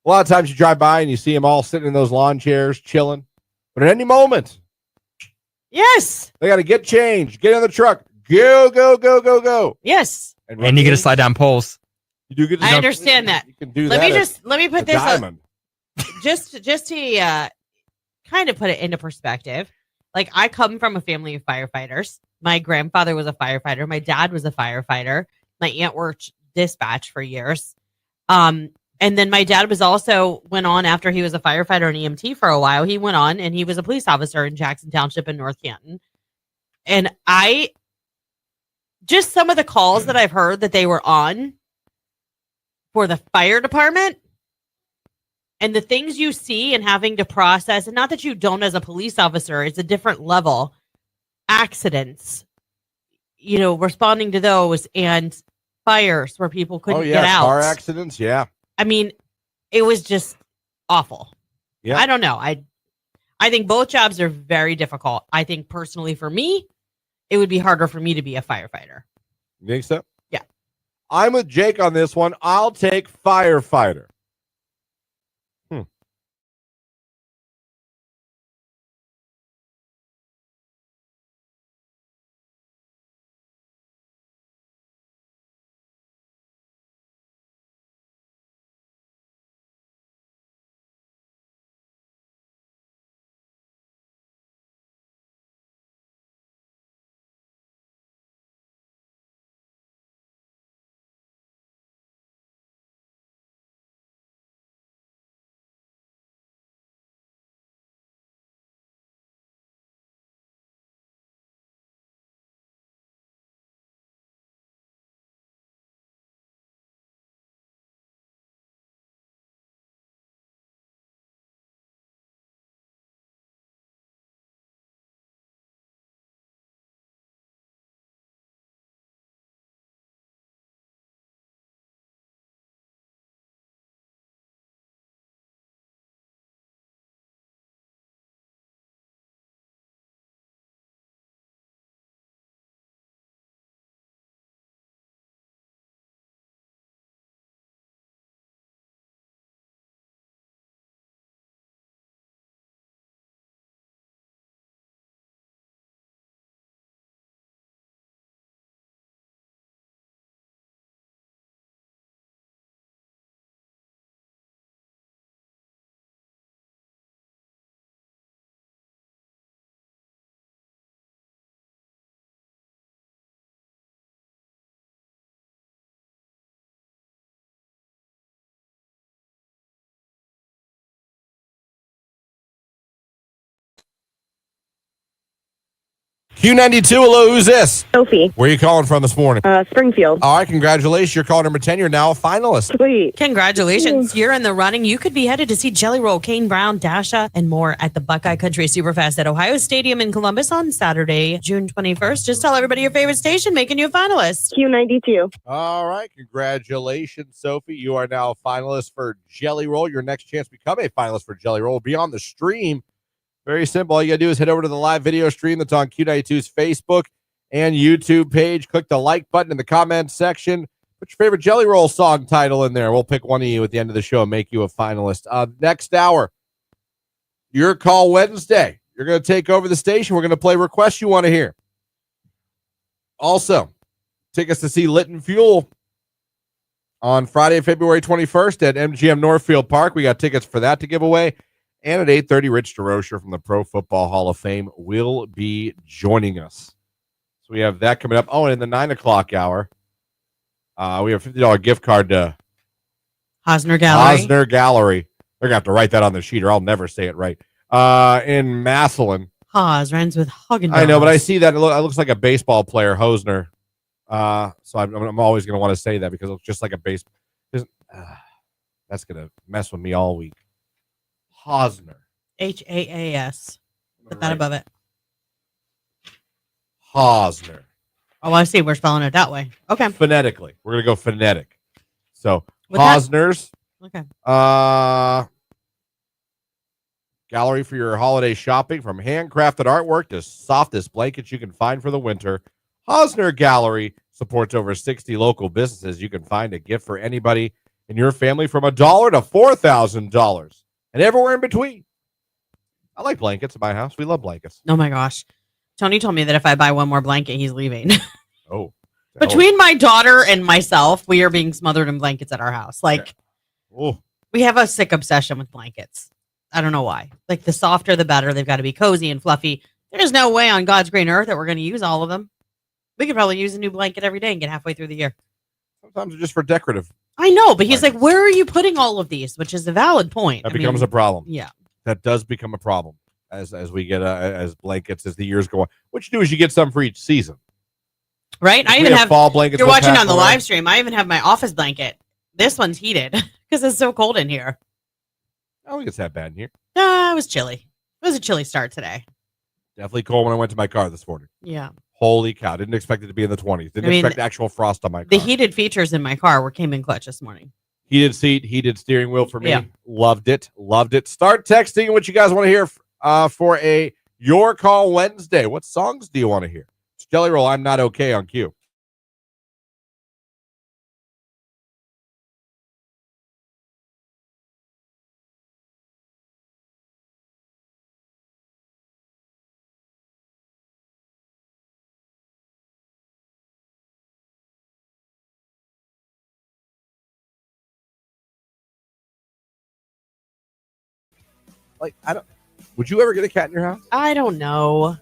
A lot of times you drive by and you see them all sitting in those lawn chairs, chilling. But at any moment, yes, they got to get changed, get in the truck, go. Yes, and you get to slide down poles. You do get to I understand that. You can do let that. Let me put this diamond. just to kind of put it into perspective. Like I come from a family of firefighters. My grandfather was a firefighter. My dad was a firefighter. My aunt worked dispatch for years. And then my dad went on after he was a firefighter and EMT for a while. He went on and he was a police officer in Jackson Township in North Canton. And just some of the calls that I've heard that they were on for the fire department and the things you see and having to process, and not that you don't as a police officer, it's a different level. Accidents, responding to those and fires where people couldn't get out. Car accidents, yeah. I mean, it was just awful. Yeah. I don't know. I think both jobs are very difficult. I think personally for me, it would be harder for me to be a firefighter. You think so? Yeah. I'm with Jake on this one. I'll take firefighter. Q92, hello, who's this? Sophie. Where are you calling from this morning? Springfield. All right, congratulations. You're caller number 10. You're now a finalist. Sweet. Congratulations. You're in the running. You could be headed to see Jelly Roll, Kane Brown, Dasha, and more at the Buckeye Country Superfest at Ohio Stadium in Columbus on Saturday, June 21st. Just tell everybody your favorite station, making you a finalist. Q92. All right, congratulations, Sophie. You are now a finalist for Jelly Roll. Your next chance to become a finalist for Jelly Roll will be on the stream. Very simple. All you got to do is head over to the live video stream that's on Q92's Facebook and YouTube page. Click the like button in the comments section. Put your favorite Jelly Roll song title in there. We'll pick one of you at the end of the show and make you a finalist. Next hour, Your Call Wednesday. You're going to take over the station. We're going to play Requests You Want to Hear. Also, tickets to see Lit and Fuel on Friday, February 21st at MGM Northfield Park. We got tickets for that to give away. And at 8:30, Rich DeRocher from the Pro Football Hall of Fame will be joining us. So we have that coming up. Oh, and in the 9 o'clock hour, we have a $50 gift card to Hosner Gallery. Hosner Gallery. They're going to have to write that on the sheet or I'll never say it right. In Massillon. Haas rhymes with Haagen-Dazs. I know, but I see that. It looks like a baseball player, Hosner. So I'm always going to want to say that because it looks just like a baseball. That's going to mess with me all week. Hosner. Haas. Put that above it. Hosner. Oh, I see. We're spelling it that way. Okay. Phonetically. We're going to go phonetic. So, With Hosner's. Okay. Gallery for your holiday shopping, from handcrafted artwork to softest blankets you can find for the winter. Hosner Gallery supports over 60 local businesses. You can find a gift for anybody in your family from $1 to $4,000 and everywhere in between. I like blankets in my house. We love blankets. Oh my gosh. Tony told me that if I buy one more blanket, he's leaving. Oh. Between my daughter and myself, we are being smothered in blankets at our house. Like, we have a sick obsession with blankets. I don't know why. Like, the softer, the better. They've got to be cozy and fluffy. There's no way on God's green earth that we're going to use all of them. We could probably use a new blanket every day and get halfway through the year. Sometimes they're just for decorative. I know, but he's like, where are you putting all of these? Which is a valid point. That becomes a problem. Yeah. That does become a problem as we get as blankets as the years go on. What you do is you get some for each season. Right? I We even have fall blankets. You're we'll watching pack on the away. live stream. I even have my office blanket. This one's heated because it's so cold in here. I don't think it's that bad in here. It was chilly. It was a chilly start today. Definitely cold when I went to my car this morning. Yeah. Holy cow. Didn't expect it to be in the 20s. Didn't expect actual frost on my car. The heated features in my car came in clutch this morning. Heated seat, heated steering wheel for me. Yeah. Loved it. Loved it. Start texting what you guys want to hear for a Your Call Wednesday. What songs do you want to hear? It's Jelly Roll, I'm Not Okay on Q. Like, would you ever get a cat in your house? I don't know.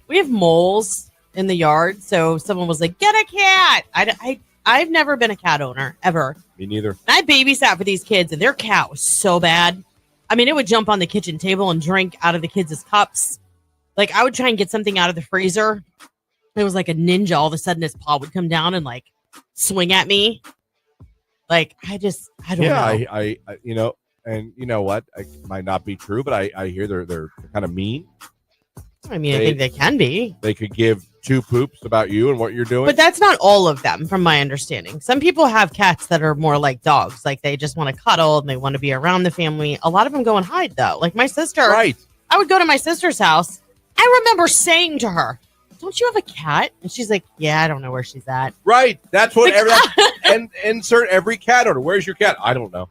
We have moles in the yard, so someone was like, "Get a cat." I've never been a cat owner ever. Me neither. And I babysat for these kids, and their cat was so bad. I mean, it would jump on the kitchen table and drink out of the kids' cups. Like, I would try and get something out of the freezer. It was like a ninja. All of a sudden, his paw would come down and like swing at me. Like, I don't know. I and you know what? It might not be true, but I hear they're kind of mean. I mean, I think they can be. They could give two poops about you and what you're doing. But that's not all of them, from my understanding. Some people have cats that are more like dogs. Like, they just want to cuddle and they want to be around the family. A lot of them go and hide, though. Like my sister. Right. I would go to my sister's house. I remember saying to her, "Don't you have a cat?" And she's like, "Yeah, I don't know where she's at." Right. That's what and insert every cat owner. Where's your cat? I don't know.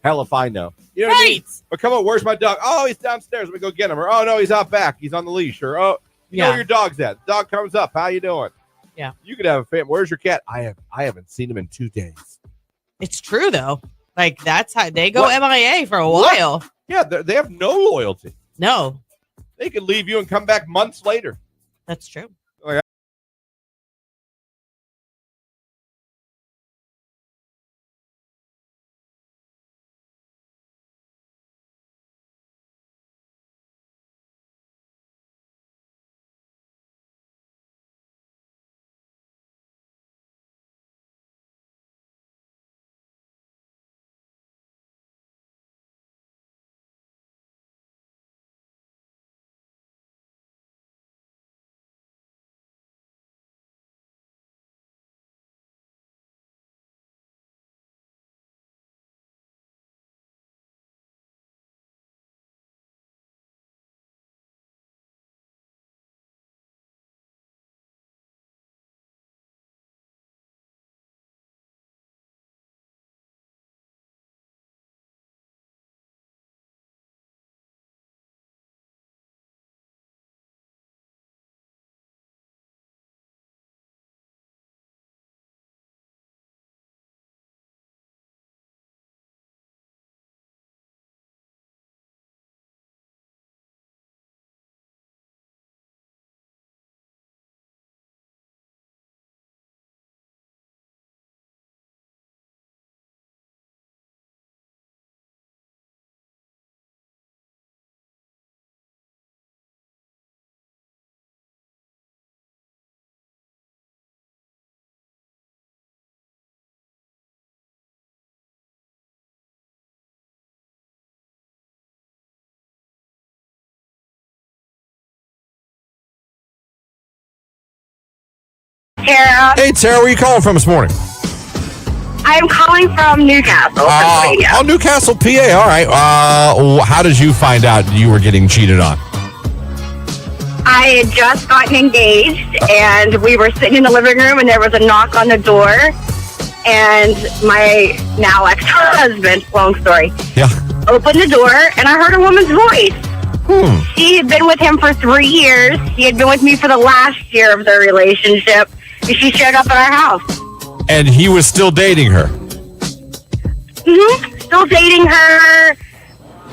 Hell if I know. You know what I mean? But come on, where's my dog? Oh, he's downstairs. Let me go get him. Or, oh, no, he's out back. He's on the leash. Or, oh, you know where your dog's at. The dog comes up. How you doing? Yeah. You could have a family. Where's your cat? I haven't seen him in 2 days. It's true, though. Like, that's how they go MIA for a while. Yeah, they have no loyalty. No. They could leave you and come back months later. That's true. Tara. Hey, Tara, where are you calling from this morning? I'm calling from Newcastle, Pennsylvania. Oh, Newcastle, PA. All right. How did you find out you were getting cheated on? I had just gotten engaged, and we were sitting in the living room, and there was a knock on the door, and my now ex-husband, long story, opened the door, and I heard a woman's voice. She had been with him for 3 years. He had been with me for the last year of their relationship, and she showed up at our house. And he was still dating her? Still dating her.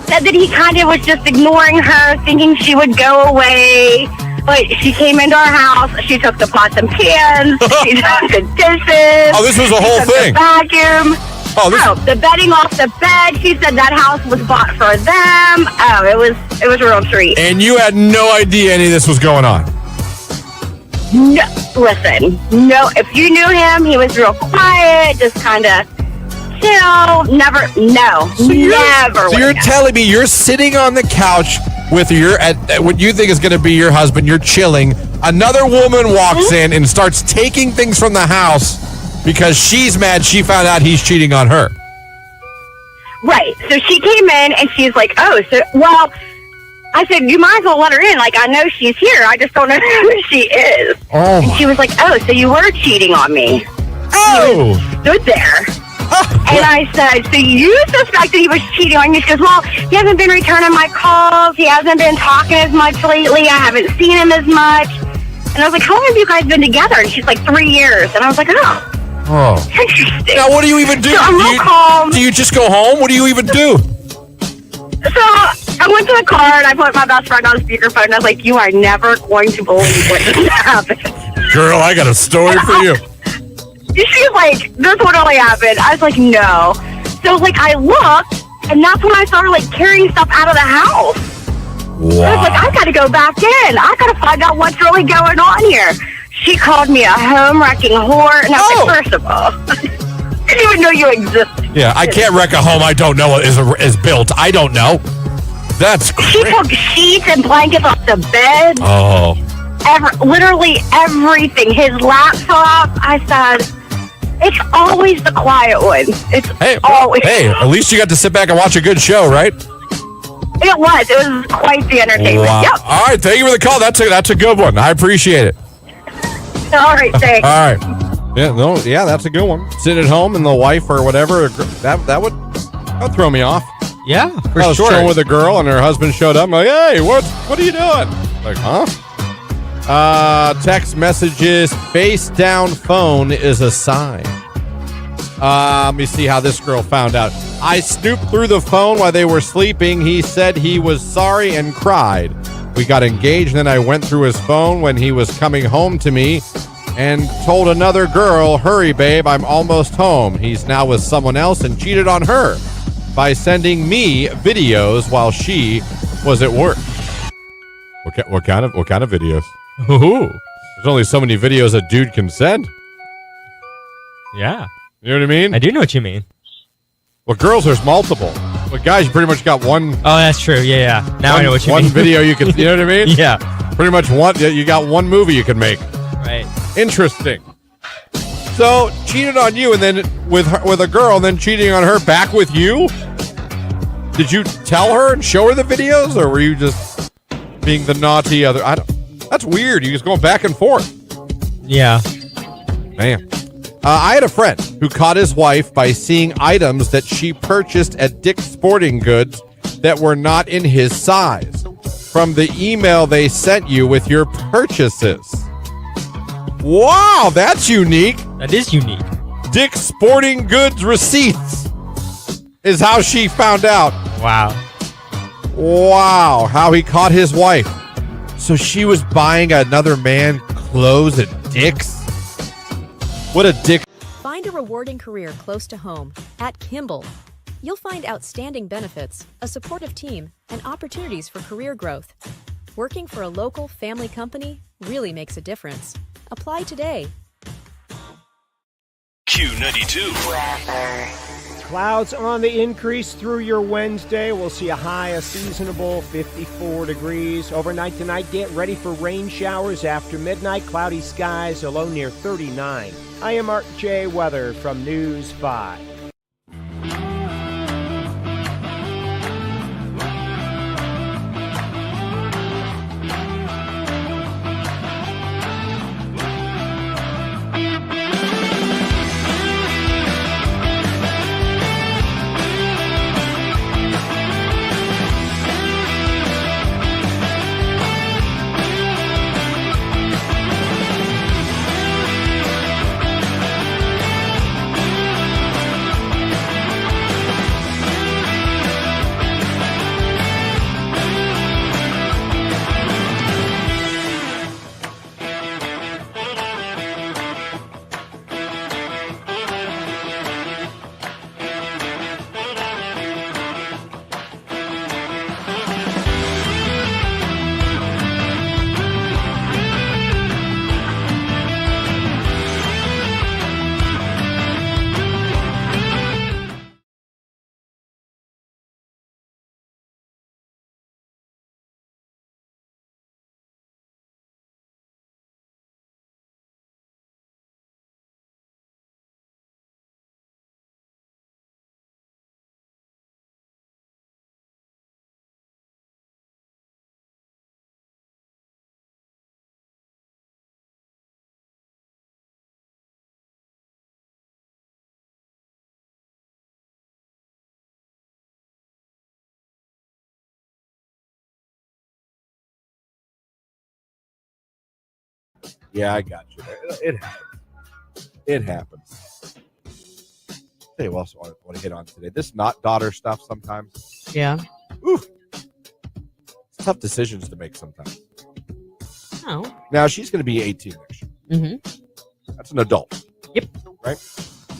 Said that he kind of was just ignoring her, thinking she would go away. But she came into our house. She took the pots and pans. She took the dishes. Oh, this was a whole thing. The vacuum. The bedding off the bed. She said that house was bought for them. Oh, it was a real treat. And you had no idea any of this was going on? No, listen. No, if you knew him, he was real quiet, just kind of chill. Never. So you're telling me you're sitting on the couch with what you think is going to be your husband. You're chilling. Another woman walks in and starts taking things from the house because she's mad she found out he's cheating on her. Right. So she came in and she's like, I said, you might as well let her in. Like, I know she's here. I just don't know who she is. Oh. And she was like, so you were cheating on me. Oh. He stood there. And I said, so you suspect that he was cheating on you? She goes, well, he hasn't been returning my calls. He hasn't been talking as much lately. I haven't seen him as much. And I was like, how long have you guys been together? And she's like, 3 years. And I was like, oh. Interesting. Now, what do you even do? So I'm real calm. Do you just go home? What do you even do? So I went to the car and I put my best friend on speakerphone and I was like, you are never going to believe what just happened. Girl, I got a story for you. She's like, this would only happen. I was like, no. So like I looked and that's when I started like carrying stuff out of the house. Wow. I was like, I gotta go back in. I gotta find out what's really going on here. She called me a home-wrecking whore and I was like, first of all, I didn't even know you existed. Yeah, I can't wreck a home I don't know is built. I don't know. That's great. She took sheets and blankets off the bed. Oh. Literally everything. His laptop. I said, it's always the quiet one. It's always. Hey, at least you got to sit back and watch a good show, right? It was quite the entertainment. Wow. Yep. All right, thank you for the call. That's a good one. I appreciate it. All right, thanks. All right. Yeah, that's a good one. Sit at home and the wife or whatever, that would throw me off. Yeah, for I was sure. chilling with a girl and her husband showed up. I'm like, hey, what are you doing? Like, huh? Text messages, face down phone is a sign. Let me see how this girl found out. I snooped through the phone while they were sleeping. He said he was sorry and cried. We got engaged, then I went through his phone when he was coming home to me and told another girl, hurry, babe, I'm almost home. He's now with someone else and cheated on her by sending me videos while she was at work. What kind of videos? Ooh. There's only so many videos a dude can send. Yeah. You know what I mean? I do know what you mean. Well, girls, there's multiple. But guys, you pretty much got one. Oh, that's true. Yeah. Now I know what you mean. One video you can, you know what I mean? Yeah. Pretty much you got one movie you can make. Right. Interesting. So, cheated on you and then with a girl and then cheating on her back with you? Did you tell her and show her the videos or were you just being the naughty other? That's weird. You just going back and forth. Yeah. Man. I had a friend who caught his wife by seeing items that she purchased at Dick's Sporting Goods that were not in his size from the email they sent you with your purchases. Wow, that's unique. That is unique. Dick's Sporting Goods receipts is how she found out. Wow, how he caught his wife. So she was buying another man clothes at Dick's? What a dick. Find a rewarding career close to home at Kimball. You'll find outstanding benefits, a supportive team, and opportunities for career growth. Working for a local family company really makes a difference. Apply today. Q92. Clouds on the increase through your Wednesday. We'll see a high, a seasonable 54 degrees. Overnight tonight, get ready for rain showers after midnight. Cloudy skies, a low near 39. I am Mark J. Weather from News 5. Yeah, I got you. It happens. It happens. Tell you what else I want to hit on today. This not daughter stuff sometimes. Yeah. Ooh. It's tough decisions to make sometimes. Oh. Now, she's going to be 18 next year. Mm-hmm. That's an adult. Yep. Right?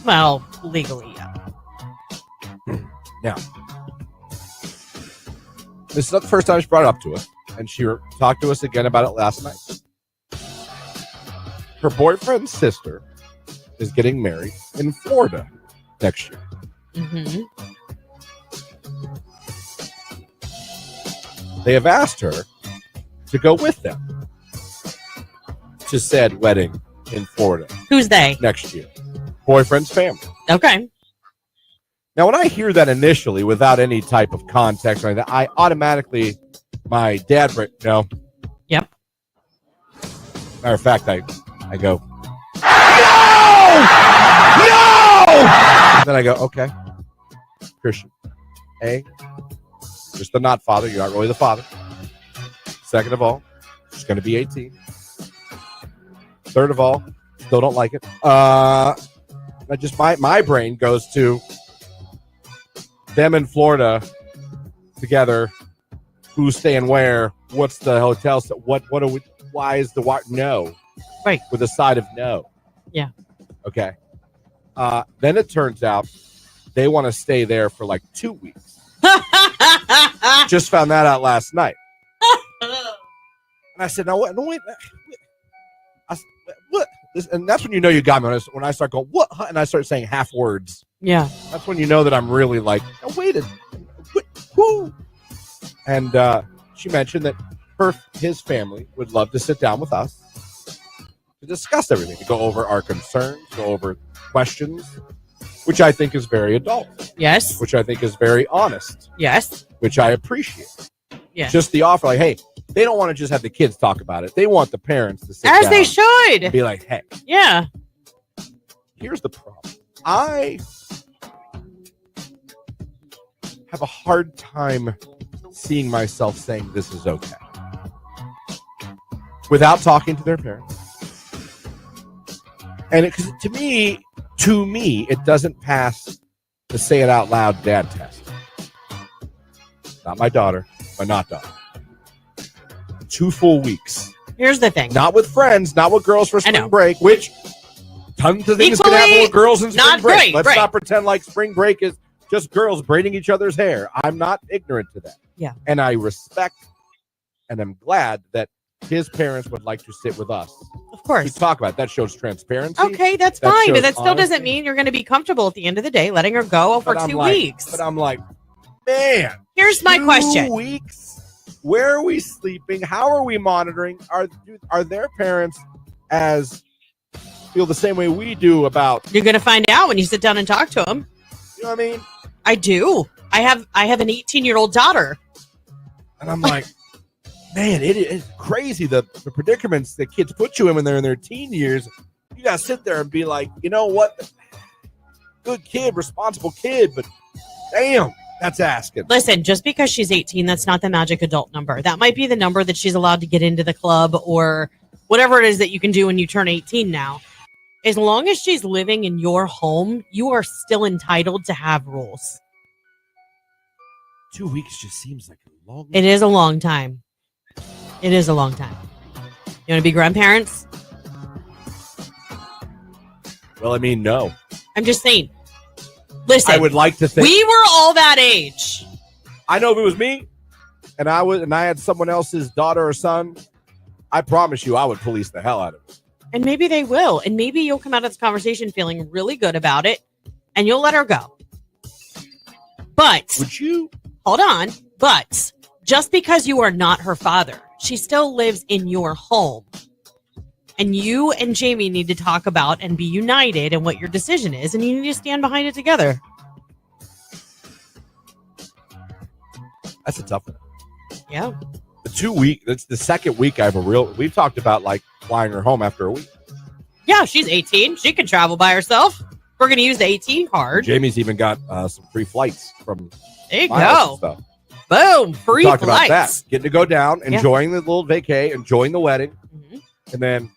Well, legally, yeah. Now, this is not the first time she brought it up to us, and she talked to us again about it last night. Her boyfriend's sister is getting married in Florida next year. Mm-hmm. They have asked her to go with them to said wedding in Florida. Who's they? Next year. Boyfriend's family. Okay. Now, when I hear that initially without any type of context or anything, I automatically, my dad, no. Yep. Matter of fact, I go, no! And then I go, okay, Christian, just the not father. You're not really the father. Second of all, she's going to be 18. Third of all, still don't like it. My brain goes to them in Florida together. Who's staying where? What's the hotel? What are we? Why is the why? No. Right. With a side of no. Yeah. Okay. Then it turns out they want to stay there for like 2 weeks. Just found that out last night. And I said, "No, wait." I said, what? And that's when you know you got me. When I start going, what? And I start saying half words. Yeah. That's when you know that I'm really like, oh, wait a minute. Who? And she mentioned that his family would love to sit down with us to discuss everything, to go over our concerns, go over questions, which I think is very adult. Yes. Which I think is very honest. Yes. Which I appreciate. Yes. Just the offer, like, hey, they don't want to just have the kids talk about it. They want the parents to sit down. As they should. And be like, hey. Yeah. Here's the problem. I have a hard time seeing myself saying this is okay without talking to their parents. And to me, it doesn't pass the say it out loud dad test. Not my daughter, my not daughter. 2 full weeks. Here's the thing. Not with friends, not with girls for spring break, which tons of things can happen with girls in spring break. Let's not pretend like spring break is just girls braiding each other's hair. I'm not ignorant to that. Yeah. And I respect and I'm glad that his parents would like to sit with us. Of course. To talk about it. That shows transparency. Okay, that's fine, but that still honesty. doesn't mean you're going to be comfortable at the end of the day letting her go for 2 weeks. But I'm like, man. Here's my question. 2 weeks? Where are we sleeping? How are we monitoring? Are their parents feel the same way we do about? You're going to find out when you sit down and talk to them. You know what I mean? I do. I have an 18-year-old daughter. And I'm like, man, it's crazy the predicaments that kids put you in when they're in their teen years. You got to sit there and be like, you know what? Good kid, responsible kid, but damn. That's asking. Listen, just because she's 18, that's not the magic adult number. That might be the number that she's allowed to get into the club or whatever it is that you can do when you turn 18 now. As long as she's living in your home, you are still entitled to have rules. 2 weeks just seems like a long time. It is a long time. It is a long time. You want to be grandparents? Well, I mean, no. I'm just saying. Listen, I would like to think we were all that age. I know if it was me and I had someone else's daughter or son, I promise you I would police the hell out of it. And maybe they will. And maybe you'll come out of this conversation feeling really good about it and you'll let her go. But would you? Hold on. But just because you are not her father, she still lives in your home. And you and Jamie need to talk about and be united in what your decision is. And you need to stand behind it together. That's a tough one. Yeah. The 2 week, that's the second week we've talked about like flying her home after a week. Yeah, she's 18. She can travel by herself. We're going to use the 18 card. Jamie's even got some free flights from there you go. Stuff. Boom. Free flights. About that. Getting to go down, enjoying the little vacay, enjoying the wedding. Mm-hmm. And then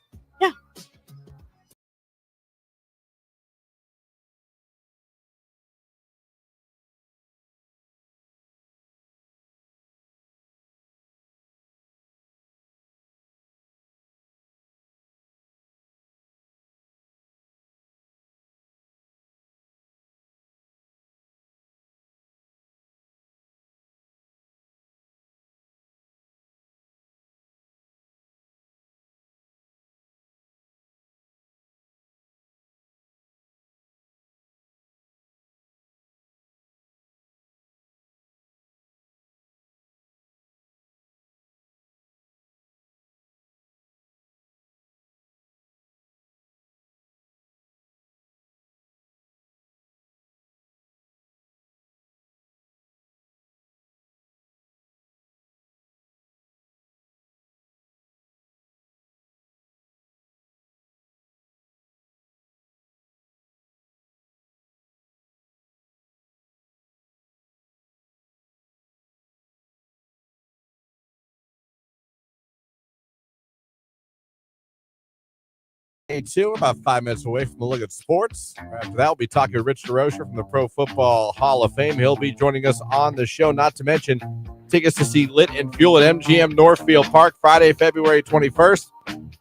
Two, about 5 minutes away from the look at sports. After that, we'll be talking to Rich DeRocher from the Pro Football Hall of Fame. He'll be joining us on the show, not to mention tickets to see Lit and Fuel at MGM Northfield Park Friday, February 21st.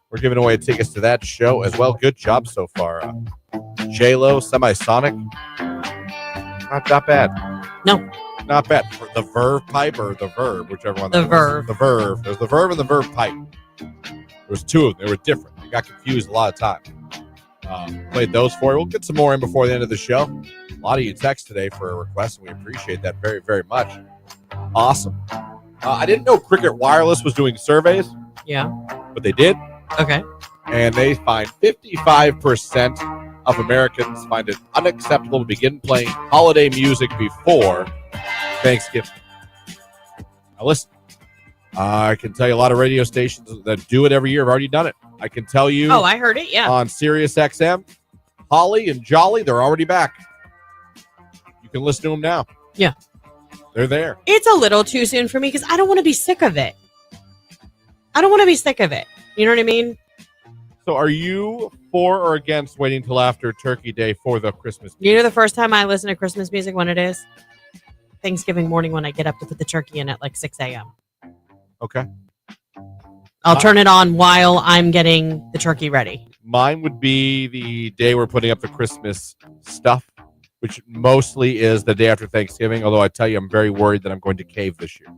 We're giving away tickets to that show as well. Good job so far. J-Lo, Semisonic. Not bad. No. Not bad. The Verve pipe or the Verb, whichever one. The Verve. The Verve. There's the Verve and the Verve pipe. There was two of them. They were different. Got confused a lot of time. Played those for you. We'll get some more in before the end of the show. A lot of you text today for a request, and we appreciate that very, very much. Awesome. I didn't know Cricket Wireless was doing surveys. Yeah. But they did. Okay. And they find 55% of Americans find it unacceptable to begin playing holiday music before Thanksgiving. Now listen, I can tell you a lot of radio stations that do it every year have already done it. I can tell you. Oh, I heard it, yeah. On Sirius XM, Holly and Jolly, they're already back. You can listen to them now. Yeah. They're there. It's a little too soon for me because I don't want to be sick of it. You know what I mean? So are you for or against waiting till after Turkey Day for the Christmas music? You know the first time I listen to Christmas music when it is? Thanksgiving morning when I get up to put the turkey in at like 6 a.m. Okay. I'll turn it on while I'm getting the turkey ready. Mine would be the day we're putting up the Christmas stuff, which mostly is the day after Thanksgiving, although I tell you I'm very worried that I'm going to cave this year.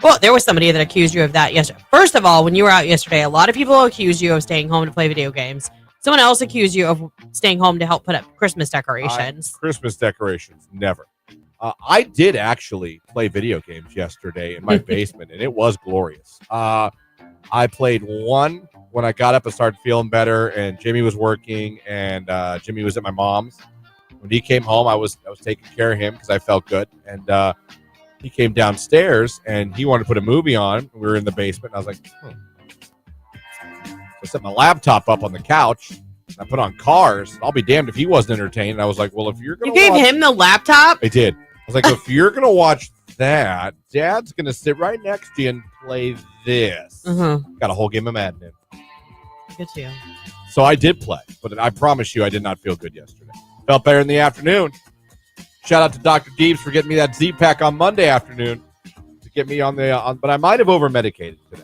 Well, there was somebody that accused you of that yesterday. First of all, when you were out yesterday, a lot of people accused you of staying home to play video games. Someone else accused you of staying home to help put up Christmas decorations. Christmas decorations, never. I did actually play video games yesterday in my basement, and it was glorious. I played one when I got up and started feeling better, and Jimmy was working, and Jimmy was at my mom's. When he came home, I was taking care of him because I felt good, and he came downstairs, and he wanted to put a movie on. We were in the basement, and I was like, I set my laptop up on the couch. I put on Cars. I'll be damned if he wasn't entertained. And I was like, well, if you're going to You gave him the laptop? I did. I was like, if you're going to watch that, Dad's going to sit right next to you and play this. Got a whole game of Madden in. Good to you. So I did play, but I promise you I did not feel good yesterday. Felt better in the afternoon. Shout out to Dr. Deeps for getting me that Z-Pack on Monday afternoon to get me on the but I might have over-medicated today.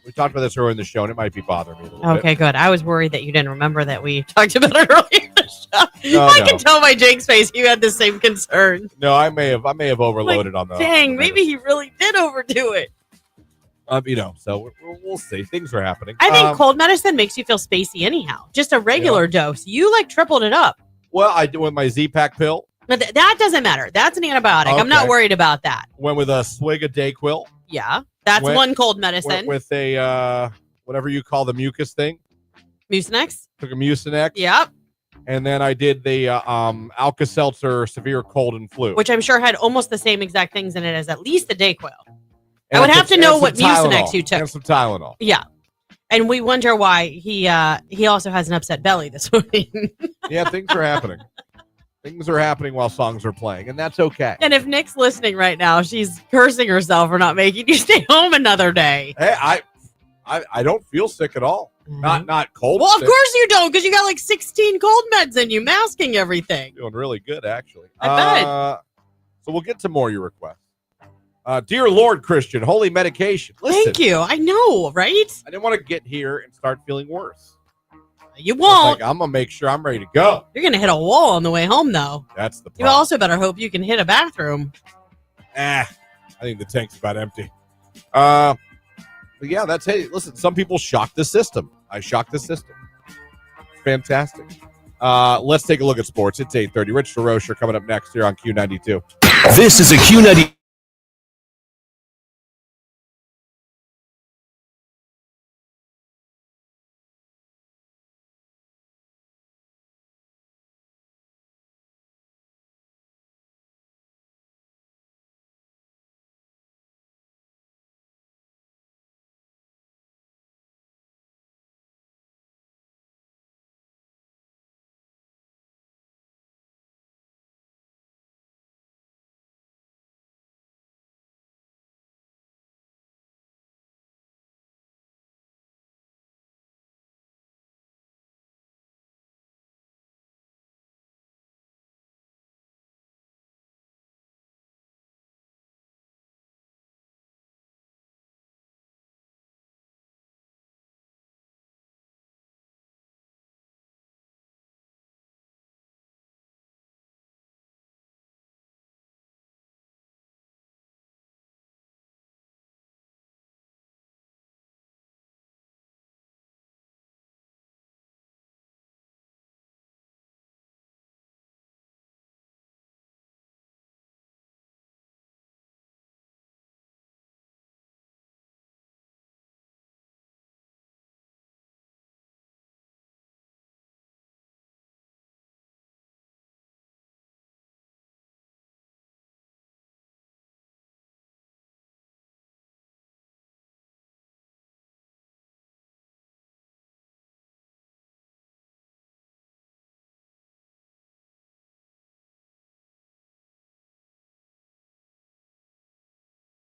We talked about this earlier in the show, and it might be bothering me a little bit. Okay, good. I was worried that you didn't remember that we talked about it earlier in the show. I can tell by Jake's face you had the same concern. No, I may have overloaded on the. Dang, maybe he really did overdo it. So we'll see. Things are happening. I think cold medicine makes you feel spacey anyhow. Just a regular dose. You tripled it up. Well, I do with my Z-Pack pill. But that doesn't matter. That's an antibiotic. Okay. I'm not worried about that. Went with a swig of Dayquil. Yeah, that's one cold medicine. Went with a whatever you call the mucus thing. Mucinex. Took a Mucinex. Yep. And then I did the Alka-Seltzer severe cold and flu, which I'm sure had almost the same exact things in it as at least the Dayquil. I would have to know what Mucinex you took. And some Tylenol. Yeah. And we wonder why he also has an upset belly this morning. Yeah, things are happening. Things are happening while songs are playing, and that's okay. And if Nick's listening right now, she's cursing herself for not making you stay home another day. Hey, I don't feel sick at all. Mm-hmm. Not cold. Well, sick. Of course you don't, because you got 16 cold meds in you, masking everything. Feeling really good, actually. I bet. So we'll get to more of your requests. Dear Lord, Christian, holy medication. Listen, thank you. I know, right? I didn't want to get here and start feeling worse. You won't. I'm going to make sure I'm ready to go. You're going to hit a wall on the way home, though. That's the problem. You also better hope you can hit a bathroom. I think the tank's about empty. But yeah, listen, some people shock the system. I shocked the system. Fantastic. Let's take a look at sports. It's 8:30. Rich DeRocher coming up next here on Q92. This is a Q92.